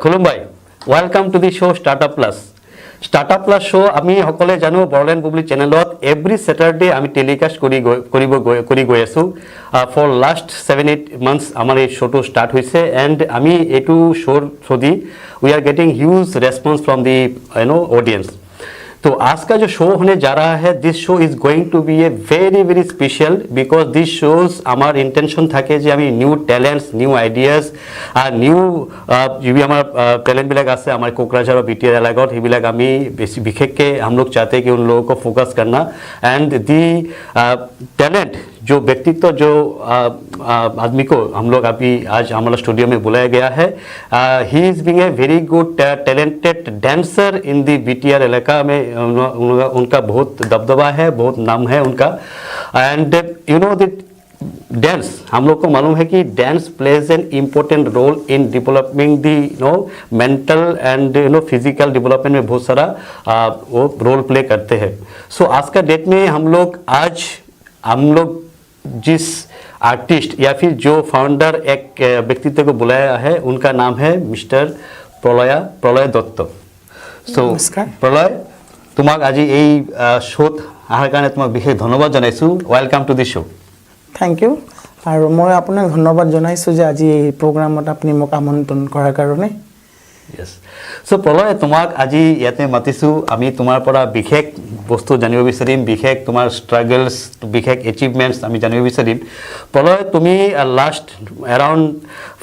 খুলুমবাই welcome to the show startup plus startup plus show আমি সকলে জানো বড়লেণ্ড বুবলি চেনেলত এভরি স্যাটারডে আমি টেলিকাস্ট কৰি গৈ আছো ফৰ লাষ্ট 7-8 মান্থস আমাৰ এই শোটো স্টাৰ্ট হৈছে এন্ড আমি এইটো শোৰ through the we are getting huge response from the audience. तो आज का जो शो होने जा रहा है this show is going to be a very special because this shows आमार इंटेंशन থাকে যে আমি নিউ ট্যালেন্টস নিউ আইডিয়াস আর নিউ जो हमार टैलेंट बिलाक আছে हमारे कोकराझार और बीटीआर एलाकात हिबिलाक आमी बेसी विशेषके हम लोग चाहते हैं कि उन लोगों को फोकस करना एंड दी टैलेंट जो व्यक्तित्व जो आदमी को हम लोग अभी आज हमारा स्टूडियो में बुलाया गया है he is being a very good talented dancer in the BTR इलाका में उनका बहुत दबदबा है बहुत नाम है उनका and you know the dance हम लोग को मालूम है कि dance plays an important role in developing the mental and physical development में बहुत सारा वो रोल प्ले करते हैं। सो आज का डेट में हम लोग जिस आर्टिस्ट या फिर जो फाउंडर एक व्यक्तित्व को बुलाया है उनका नाम है मिस्टर प्रलय दत्त। सो प्रलय तुम्हाक आज ये शोत अহাৰ কাৰণে তোমাক বিশেষ ধন্যবাদ জনাইছো welcome to the show. Thank you और मैं आपने धन्यवाद जनाइছো যে আজি এই প্রোগ্রামত আপনি মোক আমন্ত্রণ করার কারণে। यस सो प्रलय তোমাক আজি ইয়াতে মাতিছো আমি তোমাৰ পৰা বিশেষ বস্তু জানিব বিচাৰিম বিশেষ তোমাৰ স্ট্ৰাগলস বিশেষ এচিভমেন্টস আমি জানিব বিচাৰিম। প্ৰলয় তুমি লাষ্ট अराउंड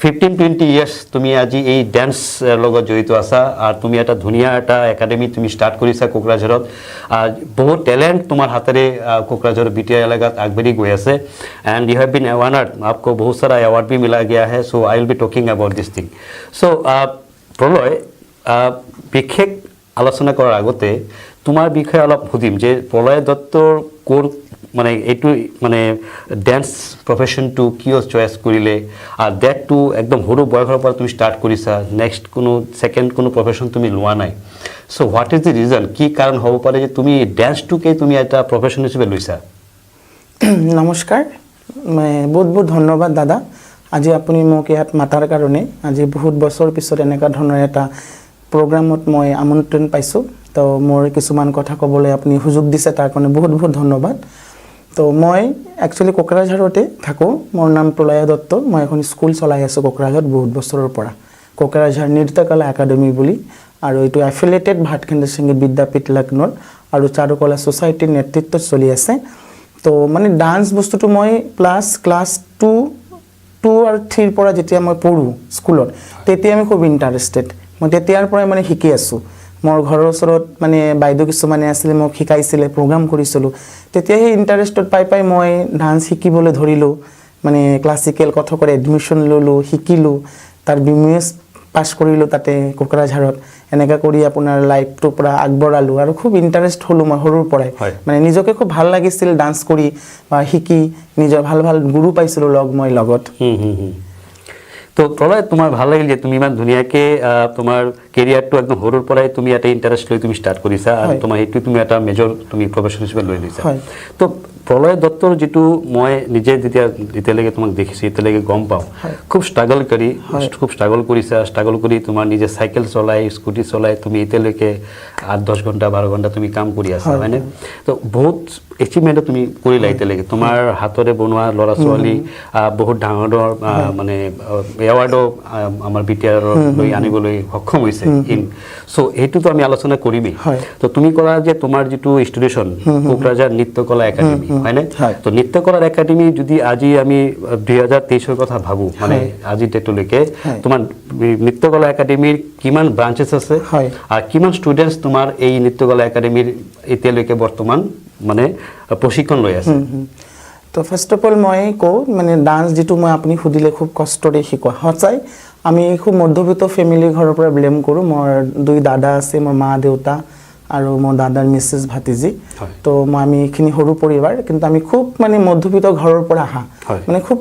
15-20 ইয়াৰ্স তুমি আজি এই ডান্স লগত জড়িত আছা আৰু তুমি এটা ধুনিয়া এটা একাডেমি তুমি স্টাৰ্ট কৰিছা কোকৰাঝাৰত বহুত ট্যালেন্ট তোমাৰ হাতেৰে कोकराझार बीटीआर এলাকাত আগবাঢ়ি গৈ আছে and you have been award आपको बहुत सारा अवार्ड भी मिला गया है so I will be talking about this thing. So Pralay বিশেষ আলোচনা কৰাৰ আগতে তোমাৰ বিষয়ে অলপ সুধিম যে প্ৰলয় দত্তৰ কোন মানে এইটো মানে ডান্স প্ৰফেশনটো কিয় চয়েস কৰিলে আৰু দ্যাট টু একদম সৰু বয়সৰ পৰা তুমি স্টাৰ্ট কৰিছা নেক্সট কোনো সেকেন্ড কোনো প্ৰফেশন তুমি লোৱা নাই। So what is the reason কি কাৰণ হ'ব পাৰে যে তুমি ডান্সটোকে তুমি এটা প্ৰফেশন হিচাপে লৈছা? নমস্কাৰ বহুত বহুত ধন্যবাদ দাদা আজি আপুনি মোক ইয়াত মাতাৰ কাৰণে আজি বহুত বছৰ পিছত এনেকা ধৰণৰ এটা প্ৰগ্ৰামত মই আমন্ত্ৰণ পাইছো তো মোৰ কিছুমান কথা ক'বলৈ আপুনি সুযোগ দিছে তাৰ কাৰণে বহুত বহুত ধন্যবাদ। তো মই একচুয়ালি কোকৰাঝাৰতে থাকো মোৰ নাম প্ৰলয় দত্ত মই এখন স্কুল চলাই আছো কোকৰাঝাৰত বহুত বছৰৰ পৰা কোকৰাঝাৰ নৃত্যকলা একাডেমি বুলি আৰু এটো এফিলিয়েটেড ভাটখণ্ডে সংগীত বিদ্যাপীঠ লক্ষ্ণৌ আৰু চাৰুকলা সোসাইটিৰ নেতৃত্বত চলি আছে। তো মানে ডান্স বস্তুটো মই ক্লাস 2 আৰু 3 পৰা যেতিয়া মই পঢ়ো স্কুলত তেতিয়া আমি খুব ইন্টাৰেস্টেড মই তেতিয়াৰ পৰা মানে শিকি আছো মোৰ ঘৰৰ ওচৰত মানে বাইদেউ কিছুমানে আছিল মোক শিকাইছিলে প্ৰগ্ৰাম কৰিছিলো তেতিয়া এই ইন্টাৰেস্টত পাই মই ডান্স শিকিবলৈ ধৰিলো মানে ক্লাসিক্যাল কথকৰ এডমিশন ললো শিকিলো তাৰ বিএমএস পাস কৰিলো তাতে কোকৰাঝাৰত এনেকা কৰি আপোনাৰ লাইফটো পুৰা আগবঢ়ালো আৰু খুব ইন্টাৰেস্ট হলো মই সৰুৰ পৰাই মানে নিজকে খুব ভাল লাগিছিল ডান্স কৰি বা শিকি নিজৰ ভাল ভাল গুৰু পাইছিলো লগ মই লগত। তো প্ৰলয় তোমাৰ ভাল লাগিল যে তুমি ইমান ধুনিয়াকে তোমাৰ কেৰিয়াৰটো একদম সৰুৰ পৰাই তুমি এটা ইন্টাৰেস্ট লৈ তুমি স্টাৰ্ট কৰিছা আৰু তোমাৰ হেতু তুমি এটা মেজৰ তুমি প্ৰফেশন হিচাপে লৈ লৈছা। তো প্ৰলয় দত্তৰ যেটো মই নিজে যেতিয়ালৈকে তোমাক দেখিছো এতিয়ালৈকে গম পাওঁ খুব স্ট্ৰাগল কৰিছা স্ট্ৰাগল কৰি তোমাৰ নিজে সাইকেল চলাই স্কুটি চলাই তুমি এতিয়ালৈকে 8-10 ঘণ্টা 12 ঘণ্টা তুমি কাম কৰি আছা মানে তো বহুত এচিভমেন্ট তুমি কৰিলা এতিয়ালৈকে তোমাৰ হাতৰে বনোৱা লৰা ছোৱালী বহুত ডাঙৰ মানে এৱাৰ্ডো আমাৰ বিটিআৰ লৈ আনিবলৈ সক্ষম হৈছে ইন সো এইটো তো আমি আলোচনা কৰিমই। তো তুমি কৰা যে তোমাৰ যেটো ইনস্টিটিউশন কোকৰাঝাৰ নৃত্যকলা একাডেমি হয় না তো নৃত্যকলা একাডেমি যদি আজি আমি 2023 এর কথা ভাবো মানে আজি ডেটলৈকে তোমাৰ নৃত্যকলা একাডেমিৰ কিমান ব্ৰাঞ্চেস আছে আৰু কিমান ষ্টুডেন্টস তোমাৰ এই নৃত্যকলা একাডেমিৰ এতিয়ালৈকে বৰ্তমান মানে প্ৰশিক্ষণ লৈ আছে? তো ফার্স্ট অফ অল মই কো মানে ডান্স যেটো মই আপুনি খুদিলে খুব কষ্টৰে শিকোৱা হচাই আমি খুব মধ্যবিত্ত ফ্যামিলি ঘৰৰ পৰা বিলং কৰো মোৰ দুই দাদা আছে মোৰ মা দেউতা আৰু মোৰ দাদাৰ মিছেছ ভাতিজি হয়। তো আমি এইখিনি সৰু পৰিবাৰ কিন্তু আমি খুব মানে মধ্যবিত্ত ঘৰৰ পৰা আহা হয়। মানে খুব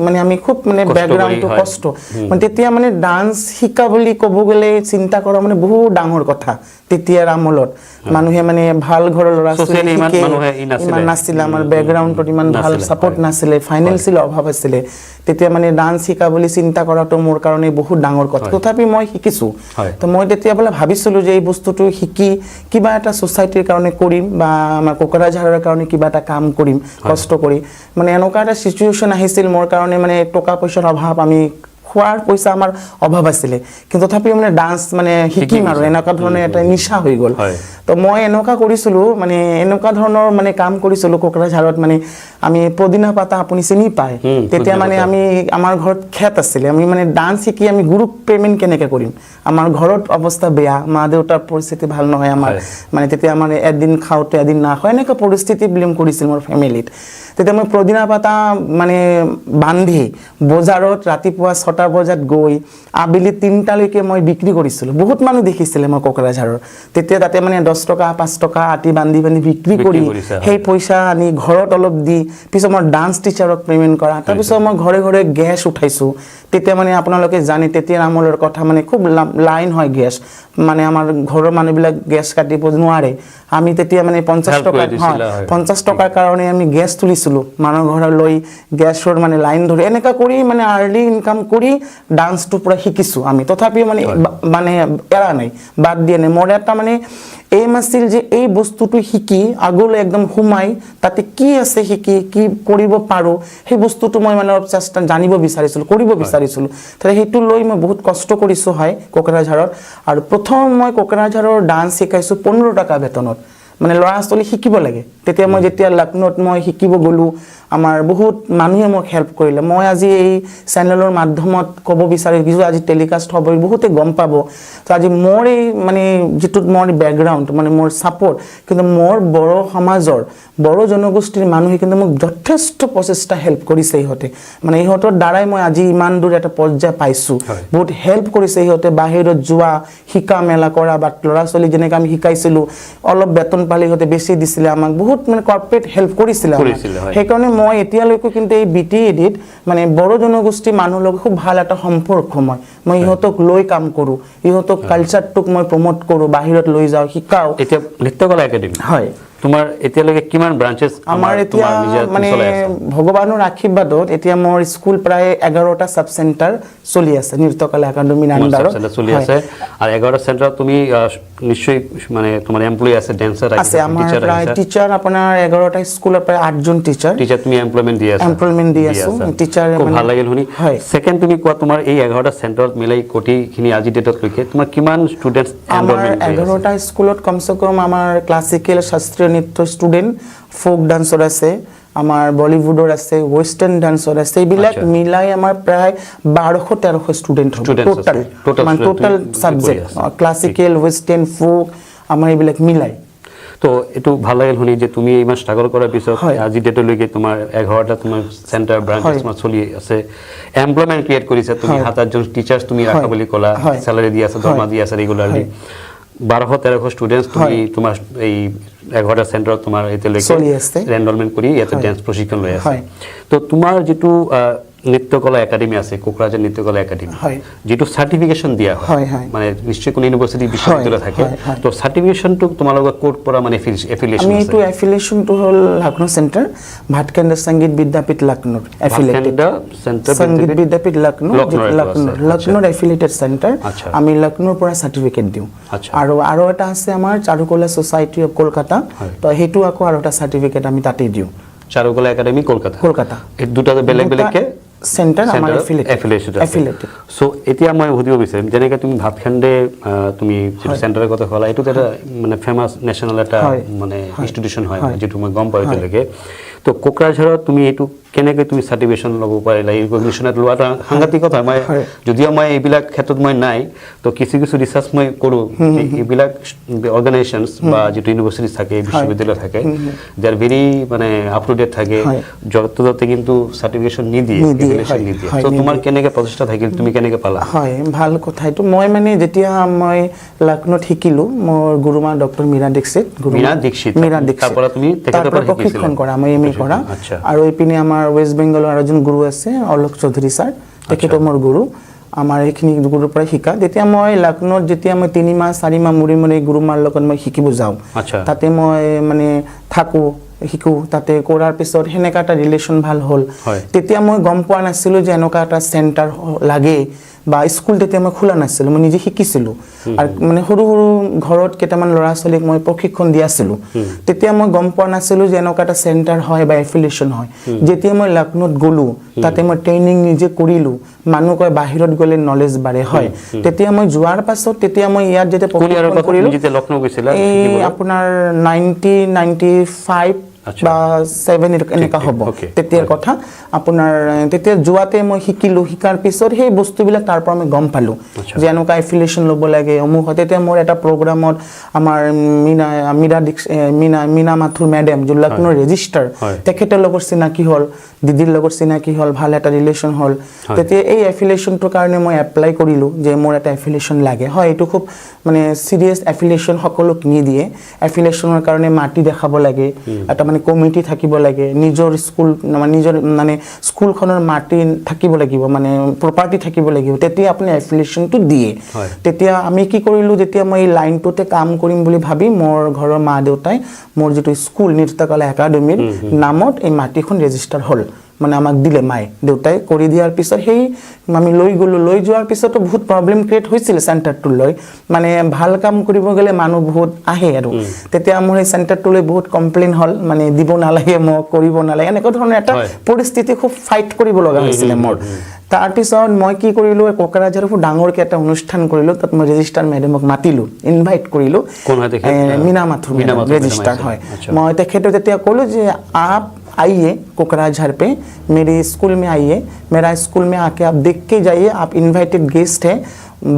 মানে আমি খুব মানে কষ্ট বেকগ্ৰাউণ্ডটো কৰি, হয়। কষ্ট মানে তেতিয়া মানে ডান্স শিকা বুলি ক'ব গ'লে চিন্তা কৰা মানে বহুত ডাঙৰ কথা তেতিয়াৰ আমলত মানুহে মানে ভাল ঘৰৰ ল'ৰা ছোৱালী Socially ইমান শিকে মানুহে নাছিলে। ইমান নাছিলে আমাৰ বেকগ্ৰাউণ্ডত ইমান ভাল নাছিলে, ছাপোৰ্ট হয়। নাছিলে ফাইনেন্সিয়েল অভাৱ আছিলে তেতিয়া মানে ডান্স শিকা বুলি চিন্তা কৰাটো মোৰ কাৰণে বহুত ডাঙৰ কথা হয়। তথাপি মই শিকিছোঁ হয়। তো মই তেতিয়া বোলে ভাবিছিলোঁ যে এই বস্তুটো শিকি কিবা এটা ছ'চাইটিৰ কাৰণে কৰিম বা আমাৰ কোকৰাঝাৰৰ কাৰণে কিবা এটা কাম কৰিম কষ্ট কৰি মানে এনেকুৱা এটা চিটুৱেশ্যন আহিছিল মোৰ কাৰণে মানে টকা পইচাৰ অভাৱ আমি খোৱাৰ পইচা আমাৰ অভাৱ আছিলে কিন্তু তথাপিও মানে ডান্স মানে শিকিম আৰু এনেকুৱা ধৰণৰ এটা নিচা হৈ গ'ল হয়। তো মই এনেকুৱা কৰিছিলোঁ মানে এনেকুৱা ধৰণৰ মানে কাম কৰিছিলোঁ কোকৰাঝাৰত মানে আমি পদিনা পাতা আপুনি চিনি পায় তেতিয়া মানে আমি আমাৰ ঘৰত খেত আছিলে আমি মানে ডান্স শিকি আমি গ্ৰুপ পে'মেণ্ট কেনেকৈ কৰিম আমাৰ ঘৰত অৱস্থা বেয়া মা দেউতাৰ পৰিস্থিতি ভাল নহয় আমাৰ মানে তেতিয়া আমাৰ এদিন খাওঁতে এদিন নাখাওঁ এনেকুৱা পৰিস্থিতি ব্লেম কৰিছিল মোৰ ফেমিলিত তেতিয়া মই পদিনা পাতা মানে বান্ধি বজাৰত ৰাতিপুৱা 6টা বজাত গৈ আবেলি 3টালৈকে মই বিক্ৰী কৰিছিলোঁ বহুত মানুহ দেখিছিলে মই কোকৰাঝাৰৰ তেতিয়া তাতে মানে 10 টকা 5 টকা আটি বান্ধি বিক্ৰী কৰি সেই পইচা আনি ঘৰত অলপ দি পিছত মই ডান্স টিচাৰক পে'মেণ্ট কৰা তাৰপিছত মই ঘৰে ঘৰে গেছ উঠাইছোঁ তেতিয়া মানে আপোনালোকে জানে তেতিয়া আমলৰ কথা মানে খুব লাইন হয় গেছ মানে আমাৰ ঘৰৰ মানুহবিলাক গেছ কাটিব নোৱাৰে আমি তেতিয়া মানে 50 টকা হয় 50 টকাৰ কাৰণে আমি গেছ তুলিছিলোঁ মানুহ ঘৰলৈ গেছৰ মানে লাইন ধৰি এনেকা কৰি মানে আৰ্লি ইনকাম কৰি ডান্সটো পুৰা শিকিছোঁ আমি তথাপিও মানে এৰা নাই বাদ দিয়া নাই মোৰ এটা মানে এইম আছিল যে এই বস্তুটো শিকি আগলৈ একদম সোমাই তাতে কি আছে শিকি কি কৰিব পাৰোঁ সেই বস্তুটো মই মানে অলপ চেষ্টা জানিব বিচাৰিছিলোঁ কৰিব বিচাৰিছিলোঁ তাতে সেইটো লৈ মই বহুত কষ্ট কৰিছোঁ হয় কোকৰাঝাৰত আৰু প্ৰথম মই কোকৰাঝাৰৰ ডান্স শিকাইছোঁ 15 টকা বেতনত মানে ল'ৰা ছোৱালী শিকিব লাগে তেতিয়া মই যেতিয়া লক্ষ্ণৌত মই শিকিব গ'লোঁ আমাৰ বহুত মানুহে মোক হেল্প কৰিলে মই আজি এই চেনেলৰ মাধ্যমত ক'ব বিচাৰিছোঁ আজি টেলিকাষ্ট হ'ব বহুতে গম পাব তো আজি মোৰ এই মানে যিটো মোৰ বেকগ্ৰাউণ্ড মানে মোৰ ছাপোৰ্ট কিন্তু মোৰ বড়ো সমাজৰ বড়ো জনগোষ্ঠীৰ মানুহে কিন্তু মোক যথেষ্ট প্ৰচেষ্টা হেল্প কৰিছে ইহঁতে মানে ইহঁতৰ দ্বাৰাই মই আজি ইমান দূৰ এটা পৰ্যায় পাইছোঁ বহুত হেল্প কৰিছে ইহঁতে বাহিৰত যোৱা শিকা মেলা কৰা বা ল'ৰা ছোৱালী যেনেকৈ আমি শিকাইছিলোঁ অলপ বেতন পালে ইহঁতে বেছি দিছিলে আমাক বহুত মানে কৰ্পৰেট হেল্প কৰিছিলে সেইকাৰণে মই এতিয়ালৈকে কিন্তু এই BTEDত মানে বড়ো জনগোষ্ঠীৰ মানুহৰ লগত খুব ভাল এটা সম্পৰ্ক মই ইহঁতক লৈ কাম কৰোঁ ইহঁতক কালচাৰটোক মই প্ৰমোট কৰোঁ বাহিৰত লৈ যাওঁ শিকাওঁ এতিয়া নৃত্যকলা একাডেমি হয় তোমাৰ এতিয়ালৈকে কিমান ব্ৰাঞ্চেছ আমাৰ এতিয়া মানে ভগৱানৰ আশীৰ্বাদত এতিয়া মোৰ স্কুল প্ৰায় 11টা সাব সেন্টাৰ চলি আছে নৃত্যকলা একাডেমিৰ আন্ডাৰত চলি আছে আৰু 11টা সেন্টাৰত তুমি নিশ্চয় মানে তোমাৰ এমপ্লয়ি আছে ড্যান্সাৰ আছে আমাৰ প্ৰায় টিচাৰ আপোনাৰ 11টা স্কুলৰ প্ৰায় 8জন টিচাৰ তুমি এমপ্লয়মেন্ট দি আছো টিচাৰ খুব ভাল লাগিল শুনি সেকেন্ড তুমি কোৱা তোমাৰ এই 11টা সেন্টাৰত মিলাই কোটিখিনি আজি ডেটত লৈকে তোমাৰ কিমান ষ্টুডেন্টস এনৰলমেন্ট আমাৰ 11টা স্কুলত কমসে কম আমাৰ ক্লাসিক্যাল শাস্ত্ৰীয় নৃত্য ষ্টুডেন্ট ফোক ডান্সৰ আছে আমাৰ বলিউডৰ আছে ওয়েস্টাৰ্ন ডান্সৰ আছে এইবিলাক মিলাই আমাৰ প্ৰায় 1200-1300 student total subject classical western ফোক আমাৰ এইবিলাক মিলাই তো এটো ভাল লাগিল শুনি যে তুমি ইমান স্ট্ৰাগল কৰাৰ পিছত আজি ডেটলৈকে তোমাৰ 11টা তোমাৰ সেন্টাৰ ব্ৰাঞ্চেছ মান চলি আছে এমপ্লয়মেন্ট ক্ৰিয়েট কৰিছে তুমি 7-8জন টিচাৰ্স তুমি ৰাখা বুলি ক'লা স্যালাৰি দি আছে দৰমহা দি আছে ৰেগুলাৰলি 1200-1300 ষ্টুডেন্টস তুমি তোমাৰ এই 11টা সেন্টাৰত তোমাৰ এতিয়ালৈকে এনৰলমেন্ট কৰি ইয়াতে ডান্স প্ৰশিক্ষণ লৈ আছে তো তোমাৰ যেটো নৃত্যকলা একাডেমি আছে কোকৰাঝাৰ নৃত্যকলা একাডেমি যেটো সাৰ্টিফিকেশন দিয়া হয় মানে নিশ্চয় কোন ইউনিভাৰ্সিটি বিশ্ববিদ্যালয় থাকে তো সাৰ্টিফিকেশনটো তোমালোকৰ কোড পৰা মানে এফিলিয়েশন আমি এটো এফিলিয়েশনটো হল লক্ষ্ণৌ সেন্টাৰ ভাটকেন্দ্ৰ সংগীত বিদ্যাপীঠ লক্ষ্ণৌ এফিলিয়েটেড সংগীত বিদ্যাপীঠ লক্ষ্ণৌৰ এফিলিয়েটেড সেন্টাৰ আমি লক্ষ্ণৌৰ পৰা সাৰ্টিফিকেট দিও আৰু এটা আছে আমাৰ চাৰুকলা সোসাইটি অফ কলকাতা তো হেতু আকৌ আৰু এটা সাৰ্টিফিকেট আমি তাতে দিও চাৰুকলা একাডেমি কলকাতা এই দুটা বেলেগ বেলেগকে সেন্টাৰ আমাৰ এফিলিয়েটেড সো এতিয়া মই সুধিব বিচাৰিম যেনেকৈ তুমি ভাতখণ্ডে তুমি যেটো সেন্টাৰৰ কথা ক'লা এইটো এটা মানে ফেমাস ন্যাশনাল এটা মানে ইনস্টিটিউশন হয় যেটো মই গম পাওঁ এতিয়ালৈকে তো কোকৰাঝাৰত তুমি এইটো কেনেকৈ তুমি চাৰ্টিফিকেশ্যন ল'ব পাৰিলা এই ৰিকগনিশ্যনত লোৱাটো সাংঘাতিক কথা মই যদিও মই এইবিলাক ক্ষেত্ৰত মই নাই তো কিছু ৰিচাৰ্চ মই কৰোঁ এইবিলাক অৰ্গেনাইজেশ্যনছ বা যিটো ইউনিভাৰ্চিটি থাকে বিশ্ববিদ্যালয় থাকে দে আৰ ভেৰি মানে আপ টু ডেট থাকে য'তে কিন্তু চাৰ্টিফিকেশ্যন নিদিয়ে তো তোমাৰ কেনেকৈ প্ৰচেষ্টা থাকিল তুমি কেনেকৈ পালা হয় ভাল কথা এইটো মই মানে যেতিয়া মই লক্ষ্ণৌত শিকিলোঁ মোৰ গুৰুমা ডক্টৰ মীৰা দীক্ষিত তাৰ পৰা তুমি তেখেতৰ পৰা প্ৰশিক্ষণ কৰা মই এম এ কৰা আৰু এইপিনে আমাৰ ৱেষ্ট বেংগলৰ আৰু এজন গুৰু আছে অলোক চৌধুৰী ছাৰ তেখেতো মোৰ গুৰু আমাৰ এইখিনি গুৰুৰ পৰা শিকা তেতিয়া মই লক্ষ্ণৌত যেতিয়া মই 3 মাহ 4 মাহ মূৰে গুৰুমাৰ লগত মই শিকিব যাওঁ তাতে মই মানে থাকোঁ শিকো তাতে কৰাৰ পিছত হেনেকা এটা ৰিলেশ্যন ভাল হ'ল তেতিয়া মই গম পোৱা নাছিলোঁ যে এনেকা এটা চেণ্টাৰ লাগে বা স্কুল তেতিয়া মই খোলা নাছিলোঁ মই নিজে শিকিছিলোঁ আৰু মানে সৰু ঘৰত কেইটামান ল'ৰা ছোৱালীক মই প্ৰশিক্ষণ দি আছিলোঁ তেতিয়া মই গম পোৱা নাছিলোঁ যে এনেকা এটা চেণ্টাৰ হয় বা এফিলিয়েশ্যন হয় যেতিয়া মই লক্ষ্ণৌত গ'লোঁ তাতে মই ট্ৰেইনিং নিজে কৰিলোঁ মানুহ কয় বাহিৰত গ'লে নলেজ বাঢ়ে হয় তেতিয়া মই যোৱাৰ পাছত তেতিয়া মই ইয়াত যেতিয়া প্ৰশিক্ষণ কৰিলোঁ যেতিয়া লক্ষ্ণৌ গৈছিলা এই আপোনাৰ 1995 বা 7 এনেকা হ'ব তেতিয়াৰ কথা আপোনাৰ তেতিয়া যোৱাতে মই শিকাৰ পিছত সেই বস্তুবিলাক তাৰ পৰা মই গম পালোঁ যে এনেকা এফিলিয়েশ্যন ল'ব লাগে অমুক তেতিয়া মোৰ এটা প্ৰগ্ৰামত আমাৰ মীনা মাথুৰ মেডাম যি লক্ষ্ণৌৰ ৰেজিষ্টাৰ তেখেতৰ লগত চিনাকি হ'ল দিদিৰ লগত চিনাকি হ'ল ভাল এটা ৰিলেশ্যন হ'ল তেতিয়া এই এফিলিয়েশ্যনটোৰ কাৰণে মই এপ্লাই কৰিলোঁ যে মোৰ এটা এফিলিয়েশ্যন লাগে হয় এইটো খুব মানে চিৰিয়াছ এফিলিয়েশ্যন সকলোক নিদিয়ে এফিলিয়েশ্যনৰ কাৰণে মাটি দেখাব লাগে এটা মানে কমিটি থাকিব লাগে নিজৰ স্কুল নিজৰ মানে স্কুলখনৰ মাটি থাকিব লাগিব মানে প্ৰপাৰ্টি থাকিব লাগিব তেতিয়া আপুনি এফিলিয়েশ্যনটো দিয়ে তেতিয়া আমি কি কৰিলোঁ যেতিয়া মই এই লাইনটোতে কাম কৰিম বুলি ভাবি মোৰ ঘৰৰ মা দেউতাই মোৰ যিটো স্কুল নৃত্যকলা একাডেমীৰ নামত এই মাটিখন ৰেজিষ্টাৰ হ'ল মানে আমাক দিলে মায়ে দেউতাই কৰি দিয়াৰ পিছত সেই আমি লৈ গ'লোঁ লৈ যোৱাৰ পিছতো বহুত প্ৰব্লেম ক্ৰিয়েট হৈছিল চেণ্টাৰটোলৈ মানে ভাল কাম কৰিব গ'লে মানুহ বহুত আহে আৰু তেতিয়া মোৰ এই চেণ্টাৰটোলৈ বহুত কমপ্লেইন হ'ল মানে দিব নালাগে মোক কৰিব নালাগে এনেকুৱা ধৰণৰ এটা পৰিস্থিতি খুব ফাইট কৰিব লগা হৈছিলে মোৰ তাৰপিছত মই কি কৰিলোঁ কোকৰাঝাৰৰ খুব ডাঙৰকৈ এটা অনুষ্ঠান কৰিলোঁ তাত মই ৰেজিষ্টাৰ মেডামক মাতিলোঁ ইনভাইট কৰিলোঁ মীনা মাথুৰ ৰেজিষ্টাৰ হয় মই তেখেতক তেতিয়া ক'লোঁ যে आप आइए कोकराझार पे मेरे स्कूल में आइए मेरा स्कूल में आके आप देख के जाइए आप इनवाइटेड गेस्ट हैं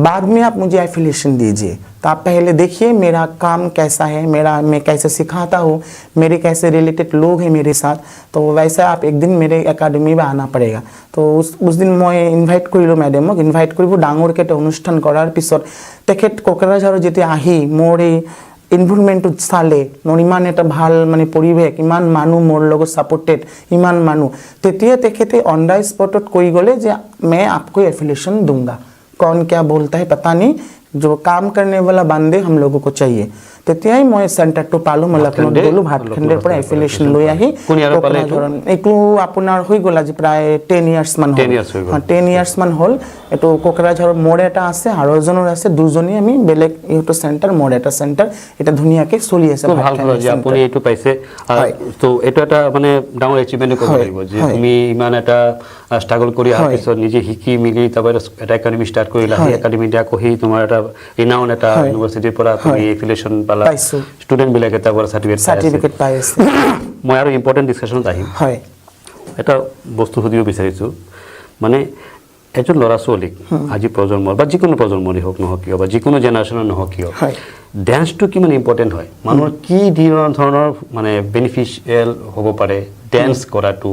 बाद में आप मुझे एफिलिएशन दीजिए तो आप पहले देखिए मेरा काम कैसा है मैं कैसे सिखाता हूँ मेरे कैसे रिलेटेड लोग हैं मेरे साथ तो वैसा आप एक दिन मेरे एकेडमी में आना पड़ेगा तो उस दिन मैं इनभाइट करिलो मैडमक इनभाइट करिब डाঙरকৈ এটা অনুষ্ঠান কৰাৰ পিছত তেখেত কোকৰাঝাৰৰ যেতিয়া আহি মোৰ এই এনভাইৰনমেন্ট চালে মোৰ ইমান এটা ভাল মানে পৰিৱেশ ইমান মানুহ মোৰ লগত সাপোৰ্টেড ইমান মানুহ তেতিয়া তেখেতে অন দা স্পটত কৈ গ'লে যে मैं आपको एफिलिएशन दूंगा कौन क्या बोलता है पता नहीं जो काम करने वाला बंदे हम लोगों को चाहिए তেতিয়াই মই চেণ্টাৰটো পালোঁ মই লক্ষ্ণৌত গ'লোঁ ভাতখণ্ডেৰ পৰা এফিলিয়েশ্যন লৈ আহি এইটো আপোনাৰ হৈ গ'ল আজি প্ৰায় 10 ইয়াৰ্ছ মান হ'ল 10 ইয়াৰ্ছ মান হ'ল এইটো কোকৰাঝাৰৰ মোৰ এটা আছে আৰু এজনৰ আছে দুজনী আমি বেলেগ এইটো চেণ্টাৰ মোৰ এটা চেণ্টাৰ এটা ধুনীয়াকৈ চলি আছে ভাল কথা যে আপুনি এইটো পাইছে তো এইটো এটা মানে ডাঙৰ এচিভমেণ্ট কৰিব লাগিব যে তুমি ইমান এটা ষ্ট্ৰাগল কৰি অহাৰ পিছত নিজে শিকি মিলি তাৰপৰা এটা একাডেমি ষ্টাৰ্ট কৰিলা সেই একাডেমিতে আকৌ সেই তোমাৰ এটা ৰিনাউন এটা ইউনিভাৰ্চিটিৰ পৰা তুমি এফিলিয়েশ্যন স্টুডেন্ট বিলাকে তাৰপৰ সাৰ্টিফিকেট পাই আছে মই আৰু ইম্পৰ্টেন্ট ডিসকাশনত আহিম হয় এটা বস্তু সুধিব বিচাৰিছো মানে এজন ল'ৰা ছোৱালীক আজি প্ৰজন্মৰ বা যিকোনো প্ৰজন্মৰে হওক নহওক কিয় বা যিকোনো জেনাৰেশ্যনৰ নহওক কিয় ডেন্সটো কিমান ইম্পৰ্টেন্ট হয় মানুহৰ কি ধৰণৰ মানে বেনিফিচিয়েল হ'ব পাৰে ডেন্স কৰাটো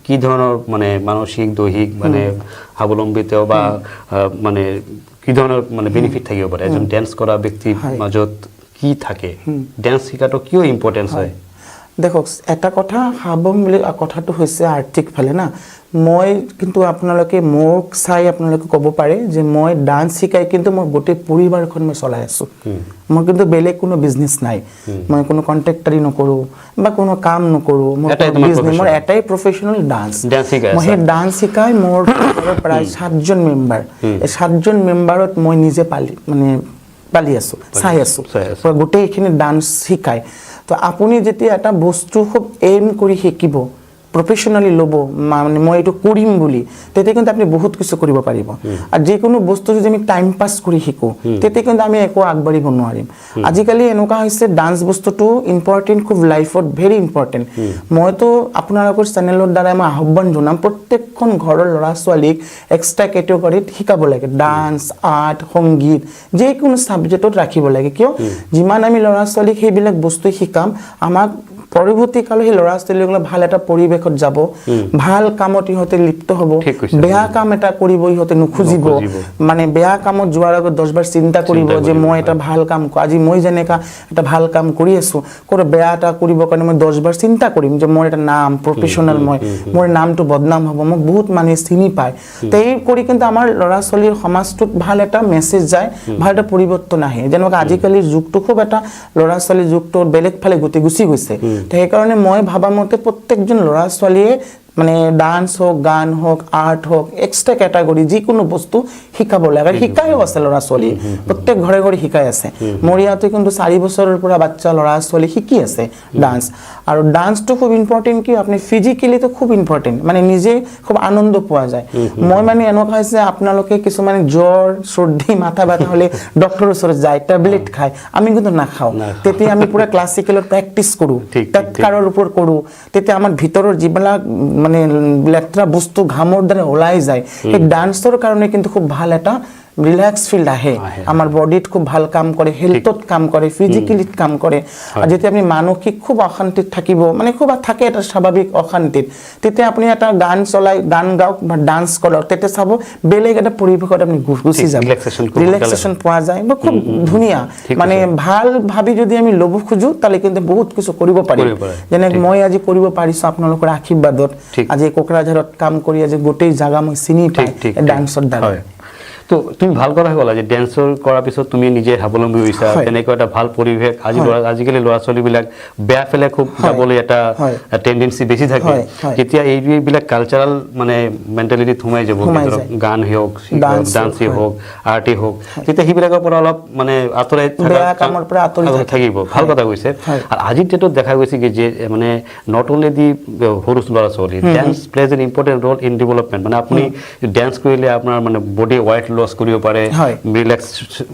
কি ধৰণৰ মানে মানসিক দৈহিক মানে স্বাৱলম্বিত বা মানে কি ধৰণৰ মানে বেনিফিট থাকিব পাৰে এজন ডেন্স কৰা ব্যক্তিৰ মাজত কি থাকে ডেন্স শিকাটো কিয় ইম্পৰ্টেন্স হয় দেখক এটা কথা হাবমিলি কথাটো হৈছে আৰ্থিক ফালে না মই কিন্তু আপোনালোকে মোক চাই আপোনালোকে ক'ব পাৰে যে মই ডান্স শিকাই কিন্তু মই গোটেই পৰিবাৰখন মই চলাই আছো মই কিন্তু বেলেগ কোনো বিজনেছ নাই মই কোনো কন্ট্ৰাক্টৰি নকৰোঁ বা কোনো কাম নকৰোঁ মোৰ বিজনেছ মোৰ এটাই প্ৰফেশ্যনেল ডান্স মই সেই ডান্স শিকাই মোৰ প্ৰায় 7জন মেম্বাৰ এই 7জন মেম্বাৰত মই নিজে পালি আছো চাই আছো গোটেইখিনি ডান্স শিকাই তো আপুনি যেতিয়া এটা বস্তু খুব এইম কৰি শিকিব প্ৰফেশ্যনেলি ল'ব মানে মই এইটো কৰিম বুলি তেতিয়া কিন্তু আপুনি বহুত কিছু কৰিব পাৰিব আৰু যিকোনো বস্তু যদি আমি টাইম পাছ কৰি শিকো তেতিয়া কিন্তু আমি একো আগবাঢ়িব নোৱাৰিম আজিকালি এনেকুৱা হৈছে ডান্স বস্তুটো ইম্পৰ্টেণ্ট খুব লাইফত ভেৰি ইম্পৰ্টেণ্ট মইতো আপোনালোকৰ চেনেলৰ দ্বাৰা মই আহ্বান জনাম প্ৰত্যেকখন ঘৰৰ ল'ৰা ছোৱালীক এক্সট্ৰা কেটেগৰীত শিকাব লাগে ডান্স আৰ্ট সংগীত যিকোনো ছাবজেক্টত ৰাখিব লাগে কিয় যিমান আমি ল'ৰা ছোৱালীক সেইবিলাক বস্তু শিকাম আমাক পৰৱৰ্তী কালত সেই ল'ৰা ছোৱালীসকলে ভাল এটা পৰিৱেশত যাব ভাল কামত ইহঁতে লিপ্ত হ'ব বেয়া কাম এটা কৰিব ইহঁতে নুখুজিব মানে বেয়া কামত যোৱাৰ আগত 10 বাৰ চিন্তা কৰিব যে মই এটা ভাল কাম আজি মই যেনেকা এটা ভাল কাম কৰি আছো কোনো বেয়া এটা কৰিব কাৰণে মই 10 বাৰ চিন্তা কৰিম যে মোৰ এটা নাম প্ৰফেশ্যনেল মোৰ নামটো বদনাম হ'ব মোক বহুত মানুহে চিনি পায় তেই কৰি কিন্তু আমাৰ ল'ৰা ছোৱালীৰ সমাজটোত ভাল এটা মেছেজ যায় ভাল এটা পৰিৱৰ্তন আহে যেনেকা আজিকালিৰ যুগটো খুব এটা ল'ৰা ছোৱালীৰ যুগটো বেলেগ ফালে গুচি গৈছে সেইকাৰণে মই ভাবা মতে প্ৰত্যেকজন ল'ৰা ছোৱালীয়ে মানে ডান্স হোক গান হোক আৰ্ট হোক এক্সট্ৰা কেটাগৰী যিকোনো বস্তু শিকাব লাগে শিকায়ও আছে ল'ৰা ছোৱালী প্ৰত্যেক ঘৰে ঘৰে শিকাই আছে মোৰ ইয়াতে কিন্তু 4 বছৰৰ পৰা বাচ্চা ল'ৰা ছোৱালী শিকি আছে ডান্স আৰু ডান্সটো খুব ইম্পৰ্টেণ্ট কি আপুনি ফিজিকেলিটো খুব ইম্পৰ্টেণ্ট মানে নিজে খুব আনন্দ পোৱা যায় মই মানে এনেকুৱা হৈছে আপোনালোকে কিছুমানে জ্বৰ চৰ্দি মাথা ব্যথা হ'লে ডক্টৰৰ ওচৰত যায় টেবলেট খায় আমি কিন্তু নাখাওঁ তেতিয়া আমি পুৰা ক্লাছিকেলত প্ৰেক্টিচ কৰোঁ তৎকাৰৰ ওপৰত কৰোঁ তেতিয়া আমাৰ ভিতৰৰ যিবিলাক মানে লেত্ৰা বস্তু ঘামৰ দ্বাৰা ওলাই যায় এই ডান্সৰ কাৰণে কিন্তু খুব ভাল এটা রিল্যাক্স ফিল্ড আহে আমার বডিত খুব ভাল কাম করে হেলথত কাম করে ফিজিক্যালিত কাম করে আর যদি আপনি মানসিক খুব অশান্তিত থাকিব মানে খুব থাকে এটা স্বাভাবিক অশান্তিত তেতিয়া আপনি একটা গান চলাই গান গাওক বা ডান্স করক তেতিয়া চাব বেলেগ একটা পরিবেশত আপনি গুছি যাব রিল্যাক্সেশন পাওয়া যায় বা খুব ধুনিয়া মানে ভাল ভাবি যদি আমি লব খুঁজো তাহলে কিন্তু বহুত কিছু কৰিব পাৰি যেনে মই আজি কৰিব পাৰিছো আপোনালোকৰ আশীৰ্বাদত আজি কোকৰাঝাৰত কাম কৰি আজি গোটেই জাগা মই চিনি পাই ডান্সৰ দ্বাৰা তো তুমি ভাল কথা ক'লা যে ডেন্সৰ কৰাৰ পিছত তুমি নিজে স্বাৱলম্বী হৈছা তেনেকৈ এটা ভাল পৰিৱেশ আজিকালি ল'ৰা ছোৱালীবিলাক বেয়া ফেলে খুব যাবলৈ এটা টেন্ডেন্সি বেছি থাকে যেতিয়া এইবিলাক কালচাৰেল মানে মেণ্টেলিটিত সোমাই যাব গান হওক ডান্সেই হওক আৰ্টেই হওক তেতিয়া সেইবিলাকৰ পৰা অলপ মানে আঁতৰাই থাকিব ভাল কথা কৈছে আৰু আজিৰ ডেটত দেখা গৈছে কি যে মানে নট অনলি দি সৰু ল'ৰা ছোৱালী dance plays an important role in development মানে আপুনি ডেন্স কৰিলে আপোনাৰ মানে বডি ৱাইট লস কৰিব পাৰে ৰিল্যাক্স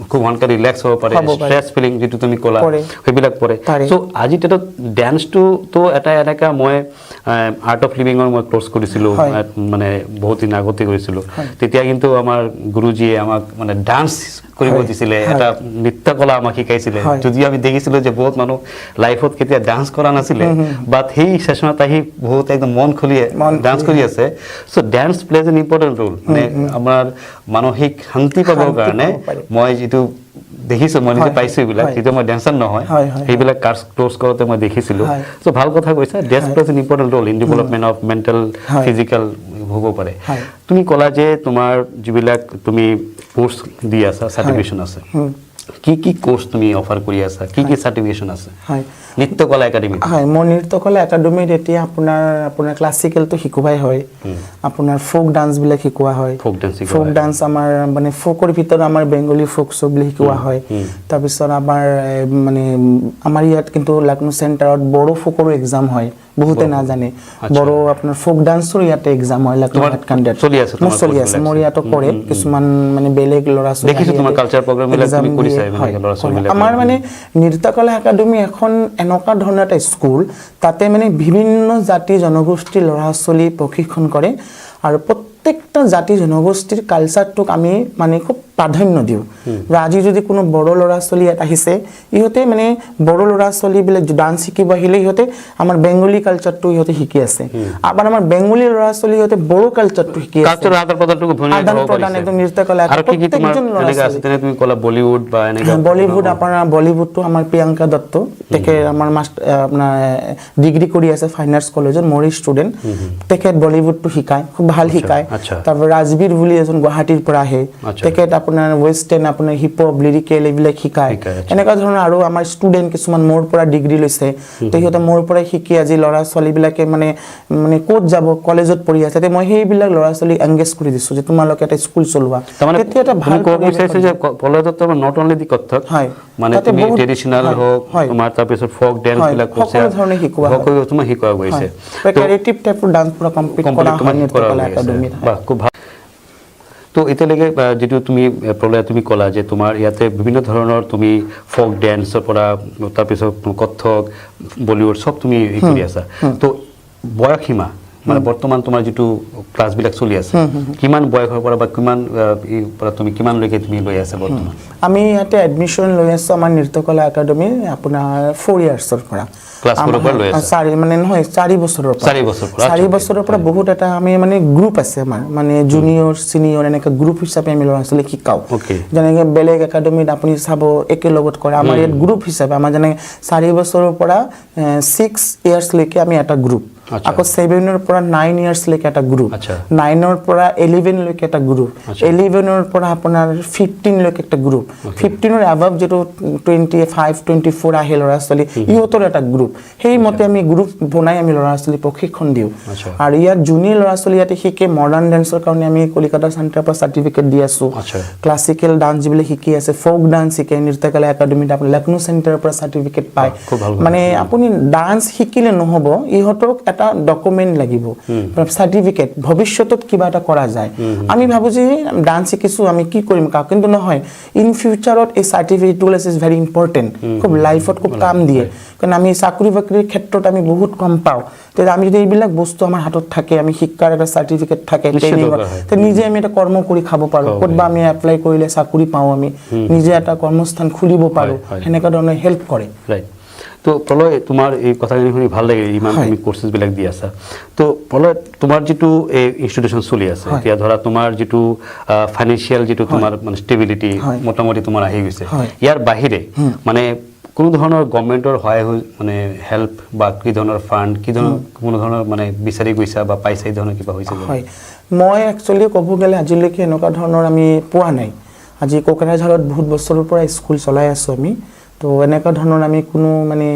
খুব ভালকৈ ৰিল্যাক্স হ'ব পাৰে স্ট্ৰেছ ফিলিং যেটো তুমি ক'লা সেইবিলাক পৰে সো আজি তেত ডান্সটো তো এটা এনেকা মই আৰ্ট অফ লিভিংৰ মই কোৰ্স কৰিছিলো মানে বহুত দিন আগতে কৰিছিলো তেতিয়া কিন্তু আমাৰ গুৰুজীয়ে আমাক মানে ডান্স কৰিব দিছিলে এটা নৃত্য কলা আমাক শিকাইছিলে যদি আমি দেখিছিলো যে বহুত মানুহ লাইফত কেতিয়া ডান্স কৰা নাছিলে বাট সেই সেশনত আহি বহুত একদম মন খুলি ডান্স কৰি আছে so dance plays an important role মানে আমাৰ মানসিক শান্তি পাবৰ কাৰণে মই যেটো দেখিছো মই নিজে পাইছো এইবিলাক যেটো মই ড্যান্সাৰ নহয় এইবিলাক কোৰ্স কৰোতে মই দেখিছিলো সো ভাল কথা কৈছা dance plays an important role in development of mental physical হ'ব পাৰে তুমি ক'লা যে তোমাৰ যিবিলাক তুমি কোৰ্স দি আছা সাৰ্টিফিকেশন আছে কি কোৰ্স তুমি অফাৰ কৰি আছা কি সাৰ্টিফিকেশন আছে হয় নৃত্যকলা একাডেমি হয় মোৰ নৃত্যকলা একাডেমিত এতিয়া আপোনাৰ ক্লাসিক্যাল তো শিকোৱাই হয় আপোনাৰ ফোক ডান্স বিলাক শিকোৱা হয় ফোক ডান্স আমাৰ মানে ফোকৰ ভিতৰত আমাৰ বেঙ্গলী ফোক সব বিলাক শিকোৱা হয় তাৰ পিছত আমাৰ মানে আমাৰ ইয়াত কিন্তু লক্ষ্ণৌ চেণ্টাৰত বড়ো ফোকৰ এক্সাম হয় বহুতে না জানে বড়ো আপোনাৰ ফোক ডান্সৰ ইয়াতে এক্সাম হয় লক্ষ্ণৌ হেডকাণ্ডেট চলি আছে মোৰ ইয়াতো কৰে কিছুমান মানে বেলেগ ল'ৰা ছোৱালী দেখিছো তোমাৰ কালচাৰ প্ৰগ্ৰাম বিলাক তুমি কৰিছা মানে ল'ৰা ছোৱালী আমাৰ মানে নৃত্যকলা একাডেমি এখন এনেকুৱা ধৰণৰ এটা স্কুল তাতে মানে বিভিন্ন জাতি জনগোষ্ঠীৰ ল'ৰা ছোৱালী প্ৰশিক্ষণ কৰে আৰু প্ৰত্যেকটা জাতি জনগোষ্ঠীৰ কালচাৰটোক আমি মানে খুব প্ৰাধান্য দিওঁ আজি যদি কোনো বড়ো ল'ৰা ছোৱালী ইয়াত আহিছে ইহঁতে মানে বড়ো ল'ৰা ছোৱালীবিলাক ডান্স শিকিব আহিলে ইহঁতে আমাৰ বেঙ্গলী কালচাৰটো ইহঁতে শিকি আছে আবাৰ আমাৰ বেঙ্গলী ল'ৰা ছোৱালী ইহঁতে বড়ো কালচাৰটো শিকি আছে কালচাৰ আদান প্ৰদানটো ধুনীয়া হ'ব পাৰিছে একদম নৃত্যকলা আৰু কি তোমাৰ এনেকা আছে তেনে তুমি ক'লা বলিউড বা এনেকা বলিউড আপোনাৰ বলিউডটো আমাৰ প্ৰিয়ংকা দত্ত তেখে আমাৰ আপোনাৰ ডিগ্ৰী কৰি আছে ফাইন আৰ্টছ কলেজত মোৰ ষ্টুডেন্ট তেখে বলিউডটো শিকায় খুব ভাল শিকায় তাৰপৰা ৰাজবীৰ বুলি এজন গুৱাহাটীৰ পৰা আহে তেখে আপোনাৰ ওয়েস্টাৰ্ণ আপোনাৰ হিপ হপ লিৰিকেল এইবিলাক শিকায় শিকায়, আচ্ছা। এনেকুৱা ধৰণৰ আৰু আমাৰ ষ্টুডেণ্ট কিছুমান মোৰ পৰা ডিগ্ৰী লৈছে তো সিহঁতে মোৰ পৰাই শিকি আজি ল'ৰা ছোৱালীবিলাকে মানে মানে ক'ত যাব কলেজত পঢ়ি আছে তে মই সেইবিলাক ল'ৰা ছোৱালীক এংগেজ কৰি দিছোঁ যে তোমালোকে এটা স্কুল চলোৱা তাৰমানে তেতিয়া এটা ভাল তুমি ক'ব বিচাৰিছে যে কলেজত তোমাৰ নট অনলি দি কত্থক হয় মানে তাতে তুমি বহুত- ট্ৰেডিশনাল হয়, হোক হয়। তোমাৰ তাৰপিছত ফক ডেন্স হয়, বিলাক কৰিছে সকলো ধৰণে শিকোৱা হয়। সকলো তোমাৰ শিকোৱা গৈছে ক্ৰিয়েটিভ টাইপৰ ডান্স পুৰা কমপ্লিট কৰা কমপ্লিট হয় তোমাৰ কৰা নৃত্যকলা গৈছে একাডেমীত বাহ খুব ভাল তো এতিয়ালৈকে যিটো তুমি প্ৰলয় তুমি ক'লা যে তোমাৰ ইয়াতে বিভিন্ন ধৰণৰ তুমি ফক ডেন্সৰ পৰা তাৰপিছত কত্থক বলিউড চব তুমি ই কৰি আছা তো বয়স সীমা মানে বৰ্তমান তোমাৰ যিটো ক্লাছবিলাক চলি আছে কিমান বয়সৰ পৰা বা কিমান পৰা তুমি কিমানলৈকে তুমি লৈ আছা বৰ্তমান আমি ইয়াতে এডমিশ্যন লৈ আছোঁ আমাৰ নৃত্যকলা একাডেমী আপোনাৰ 4 ইয়াৰ্ছৰ পৰা ক্লাছ ফ'ৰৰ পৰা লৈ আছা? চাৰি মানে নহয় 4 বছৰৰ পৰা 4 বছৰ পৰা, 4 বছৰৰ পৰা বহুত এটা আমি মানে গ্ৰুপ আছে আমাৰ মানে জুনিয়ৰ সিনিয়ৰ এনেকৈ গ্ৰুপ হিচাপে আমি ল'ৰা ছোৱালীক শিকাওঁ Okay. যেনেকৈ বেলেগ একাডেমীত আপুনি চাব একেলগত কৰে আমাৰ ইয়াত গ্ৰুপ হিচাপে আমাৰ যেনেকৈ 4 বছৰৰ পৰা 6 ইয়াৰ্ছলৈকে আমি এটা গ্ৰুপ আচ্ছা। আকৌ 7ৰ পৰা 9 ইয়াৰ্ছলৈকে এটা গ্ৰুপ আচ্ছা। 9ৰ পৰা 11 লৈকে এটা গ্ৰুপ 11ৰ পৰা আপোনাৰ 15 লৈকে একটা গ্ৰুপ 15ৰ এবাভ যেটো 25 24 আহে ল'ৰা ছোৱালী ইহঁতৰ এটা গ্ৰুপ সেই মতে আমি গ্ৰুপ বনাই আমি ল'ৰা ছোৱালী প্ৰশিক্ষণ দিওঁ আচ্ছা। আৰু ইয়াত জুনিয়ৰ ল'ৰা ছোৱালী ইয়াতে শিকে মডাৰ্ণ ডান্সৰ কাৰণে আমি কলিকতা চেণ্টাৰৰ পৰা চাৰ্টিফিকেট দি আছোঁ আচ্ছা। ক্লাছিকেল ডান্স যিবিলাক শিকি আছে ফক ডান্স শিকে নৃত্যকলা একাডেমীত আপুনি লক্ষ্ণৌ চেণ্টাৰৰ পৰা চাৰ্টিফিকেট পায় খুব ভাল মানে আপুনি ডান্স শিকিলে নহ'ব ইহঁতক এটা ডকুমেণ্ট লাগিব চাৰ্টিফিকেট ভৱিষ্যতত কিবা এটা কৰা যায় আমি ভাবোঁ যে ডান্স শিকিছোঁ আমি কি কৰিম কিন্তু নহয় ইন ফিউচাৰত এই চাৰ্টিফিকেটটো ইজ ভেৰি ইম্পৰ্টেণ্ট খুব লাইফত খুব কাম দিয়ে কাৰণ আমি চাকৰি বাকৰিৰ ক্ষেত্ৰত আমি বহুত কম পাওঁ তেতিয়া আমি যদি এইবিলাক বস্তু আমাৰ হাতত থাকে আমি শিক্ষাৰ এটা চাৰ্টিফিকেট থাকে ট্ৰেইনিঙৰ তে নিজে আমি এটা কৰ্ম কৰি খাব পাৰোঁ ক'তবা আমি এপ্লাই কৰিলে চাকৰি পাওঁ আমি নিজে এটা কৰ্মস্থান খুলিব পাৰোঁ সেনেকুৱা ধৰণৰ হেল্প কৰে ৰাইট তো প্ৰলয় তোমাৰ এই কথাখিনি শুনি ভাল লাগিল ইমান তুমি কোৰ্চেছবিলাক দি আছা তো প্ৰলয় তোমাৰ যিটো এই ইনষ্টিটিউশ্যন চলি আছে এতিয়া ধৰা তোমাৰ যিটো ফাইনেন্সিয়েল যিটো তোমাৰ মানে ষ্টেবিলিটি মোটামুটি তোমাৰ আহি গৈছে ইয়াৰ বাহিৰে মানে কোনো ধৰণৰ গভৰ্ণমেণ্টৰ সহায় মানে হেল্প বা কি ধৰণৰ ফাণ্ড কি ধৰণৰ কোনো ধৰণৰ মানে বিচাৰি গৈছা বা পাইছা এই ধৰণৰ কিবা হৈছে হয় মই একচুৱেলি ক'ব গ'লে আজিলৈকে এনেকুৱা ধৰণৰ আমি পোৱা নাই আজি কোকৰাঝাৰত বহুত বছৰৰ পৰা স্কুল চলাই আছোঁ আমি তো এনেকুৱা ধৰণৰ আমি কোনো মানে